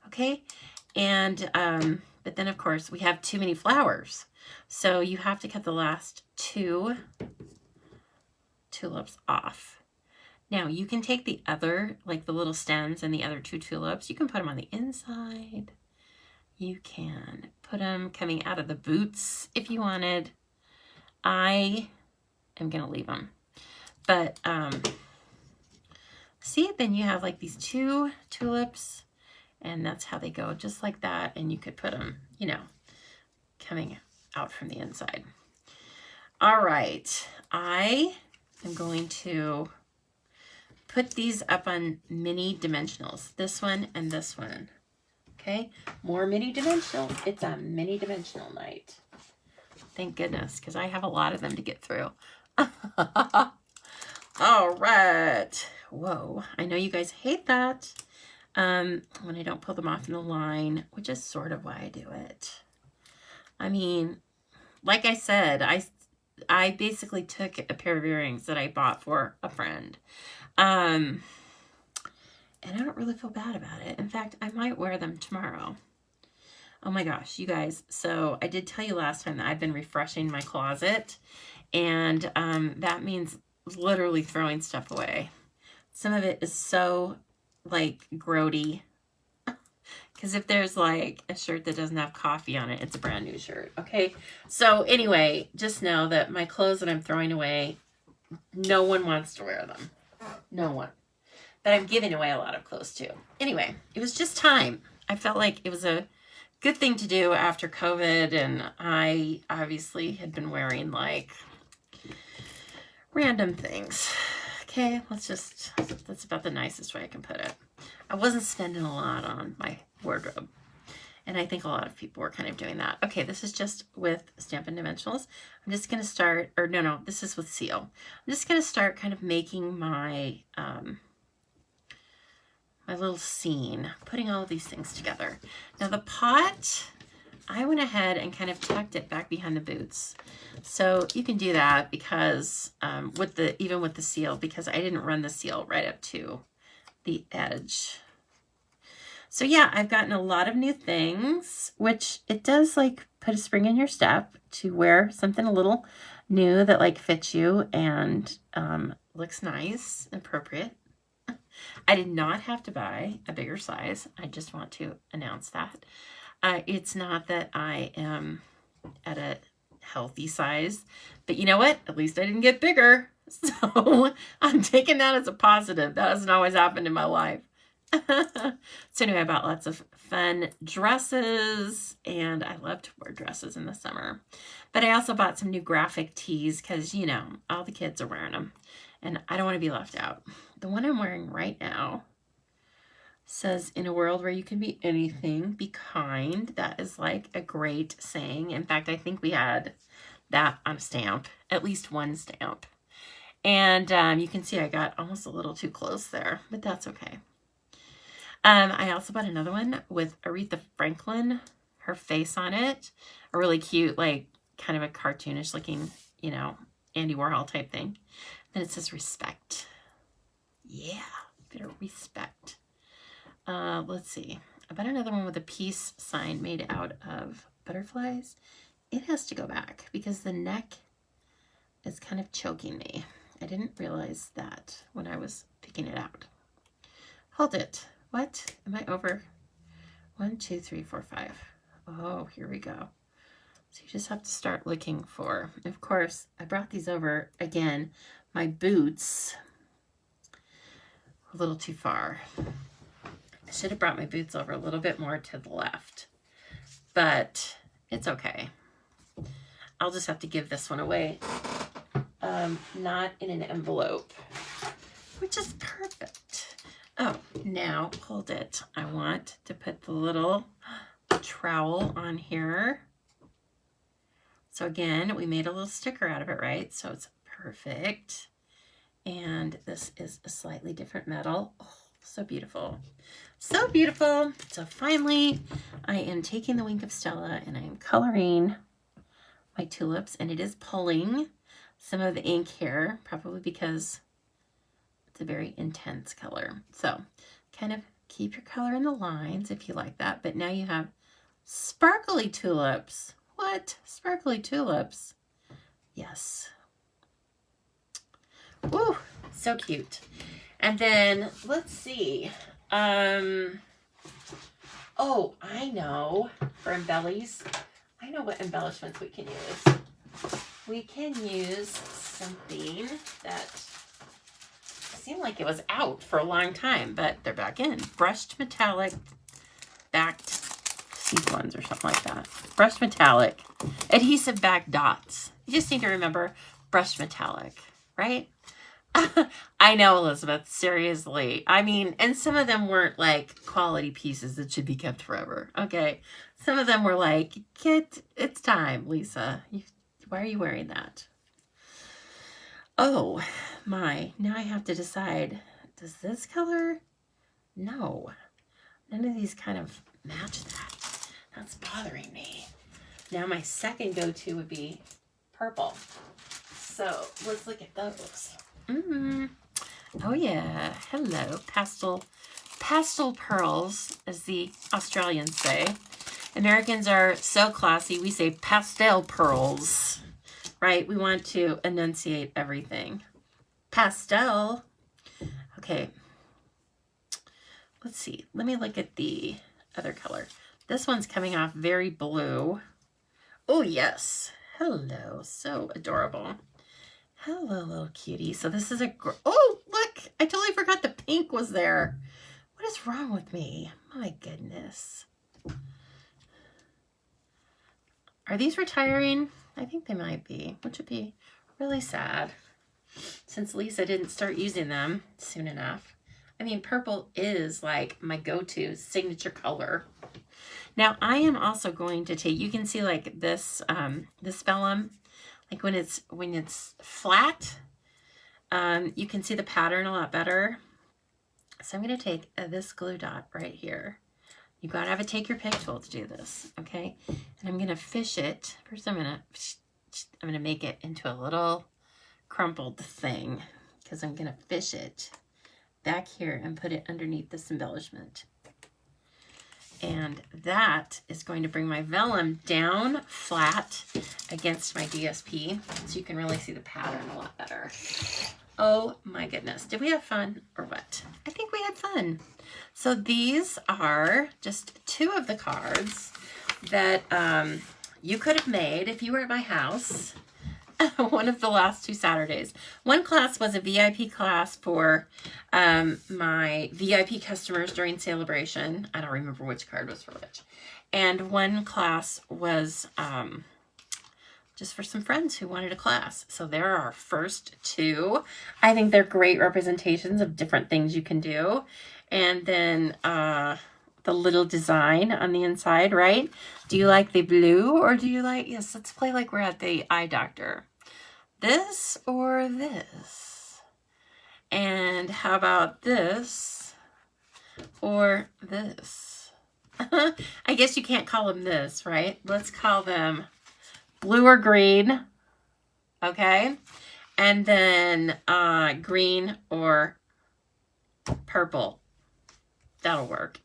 Okay? And, but then of course we have too many flowers. So you have to cut the last 2 tulips off. Now you can take the other, like the little stems and the other 2 tulips, you can put them on the inside. You can put them coming out of the boots if you wanted. I am going to leave them. But see, then you have like these 2 tulips and that's how they go, just like that. And you could put them, you know, coming out from the inside. All right. I am going to put these up on mini dimensionals. This one and this one. Okay, more mini dimensional. It's a mini dimensional night. Thank goodness, because I have a lot of them to get through. All right. Whoa, I know you guys hate that when I don't pull them off in the line, which is sort of why I do it. I mean, like I said, I basically took a pair of earrings that I bought for a friend. And I don't really feel bad about it. In fact, I might wear them tomorrow. Oh my gosh, you guys. So I did tell you last time that I've been refreshing my closet. And that means literally throwing stuff away. Some of it is so, like, grody. Because if there's, like, a shirt that doesn't have coffee on it, it's a brand new shirt. Okay? So anyway, just know that my clothes that I'm throwing away, no one wants to wear them. No one. But I'm giving away a lot of clothes too. Anyway, it was just time. I felt like it was a good thing to do after COVID, and I obviously had been wearing like random things. Okay, that's about the nicest way I can put it. I wasn't spending a lot on my wardrobe, and I think a lot of people were kind of doing that. Okay, this is just with Stampin' Dimensionals. I'm just going to start, or no, this is with Seal. I'm just going to start kind of making my my little scene, putting all of these things together. Now the pot, I went ahead and kind of tucked it back behind the boots. So you can do that because even with the seal, because I didn't run the seal right up to the edge. So yeah, I've gotten a lot of new things, which it does like put a spring in your step to wear something a little new that like fits you and looks nice and appropriate. I did not have to buy a bigger size. I just want to announce that. It's not that I am at a healthy size, but you know what? At least I didn't get bigger. So I'm taking that as a positive. That doesn't always happen in my life. So anyway, I bought lots of fun dresses, and I love to wear dresses in the summer. But I also bought some new graphic tees because, you know, all the kids are wearing them, and I don't want to be left out. The one I'm wearing right now says, in a world where you can be anything, be kind. That is like a great saying. In fact, I think we had that on a stamp, at least one stamp. And you can see I got almost a little too close there, but that's okay. I also bought another one with Aretha Franklin, her face on it. A really cute, like, kind of a cartoonish looking, you know, Andy Warhol type thing. Then it says respect. Yeah, better respect. Let's see. I bought another one with a peace sign made out of butterflies. It has to go back because the neck is kind of choking me. I didn't realize that when I was picking it out. Hold it. What? Am I over? 1, 2, 3, 4, 5. Oh, here we go. So you just have to start looking for. Of course, I brought these over again. My boots. A little too far. I should have brought my boots over a little bit more to the left. But it's okay. I'll just have to give this one away. Not in an envelope. Which is perfect. Oh, now, hold it. I want to put the little trowel on here. So again, we made a little sticker out of it, right? So it's perfect. And this is a slightly different metal. Oh, so beautiful. So beautiful. So finally, I am taking the Wink of Stella and I am coloring my tulips. And it is pulling some of the ink here, probably because it's a very intense color. So kind of keep your color in the lines if you like that. But now you have sparkly tulips. What? Sparkly tulips? Yes. Ooh, so cute. And then let's see. Oh, I know. For embellies, I know what embellishments we can use. We can use something that seemed like it was out for a long time, but they're back in. Brushed metallic backed sequins or something like that. Brushed metallic adhesive back dots. You just need to remember brushed metallic, right? I know, Elizabeth, seriously. I mean, and some of them weren't like quality pieces that should be kept forever. Okay. Some of them were like, it's time, Lisa. Why are you wearing that? Oh my, now I have to decide, does this color? No, none of these kind of match that. That's bothering me. Now my second go-to would be purple. So let's look at those. Oh yeah, hello, pastel pearls, as the Australians say. Americans are so classy, we say pastel pearls, right? We want to enunciate everything. Pastel. Okay, let's see. Let me look at the other color. This one's coming off very blue. Oh yes, hello, so adorable. Hello, little cutie. So this is oh, look, I totally forgot the pink was there. What is wrong with me? My goodness. Are these retiring? I think they might be, which would be really sad since Lisa didn't start using them soon enough. I mean, purple is like my go-to signature color. Now, I am also going to take, you can see like this, this vellum, like when it's flat, you can see the pattern a lot better. So I'm going to take this glue dot right here. You've got to have a take your pick tool to do this, okay? And I'm going to fish it. First, I'm going to make it into a little crumpled thing because I'm going to fish it back here and put it underneath this embellishment. And that is going to bring my vellum down flat against my DSP so you can really see the pattern a lot better. Oh my goodness. Did we have fun or what? I think we had fun. So these are just 2 of the cards that you could have made if you were at my house one of the last 2 Saturdays. One class was a VIP class for my VIP customers during celebration. I don't remember which card was for which. And one class was just for some friends who wanted a class. So there are our first 2. I think they're great representations of different things you can do. And then the little design on the inside, right? Do you like the blue or do you like, yes, let's play like we're at the eye doctor. This or this? And how about this or this? I guess you can't call them this, right? Let's call them blue or green, okay? And then green or purple. That'll work.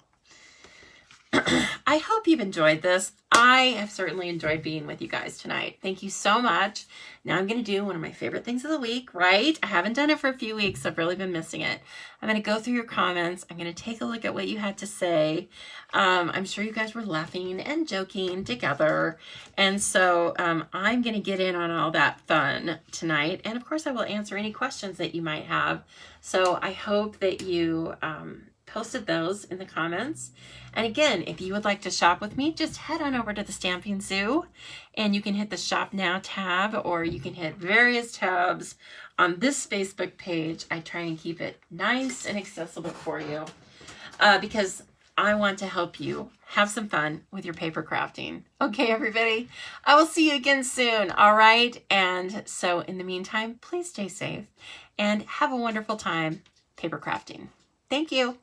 I hope you've enjoyed this. I have certainly enjoyed being with you guys tonight. Thank you so much. Now I'm going to do one of my favorite things of the week, right? I haven't done it for a few weeks. I've really been missing it. I'm going to go through your comments. I'm going to take a look at what you had to say. I'm sure you guys were laughing and joking together. And so I'm going to get in on all that fun tonight. And of course, I will answer any questions that you might have. So I hope that you posted those in the comments. And again, if you would like to shop with me, just head on over to the Stamping Zoo and you can hit the Shop Now tab, or you can hit various tabs on this Facebook page. I try and keep it nice and accessible for you because I want to help you have some fun with your paper crafting. Okay, everybody, I will see you again soon. All right. And so in the meantime, please stay safe and have a wonderful time paper crafting. Thank you.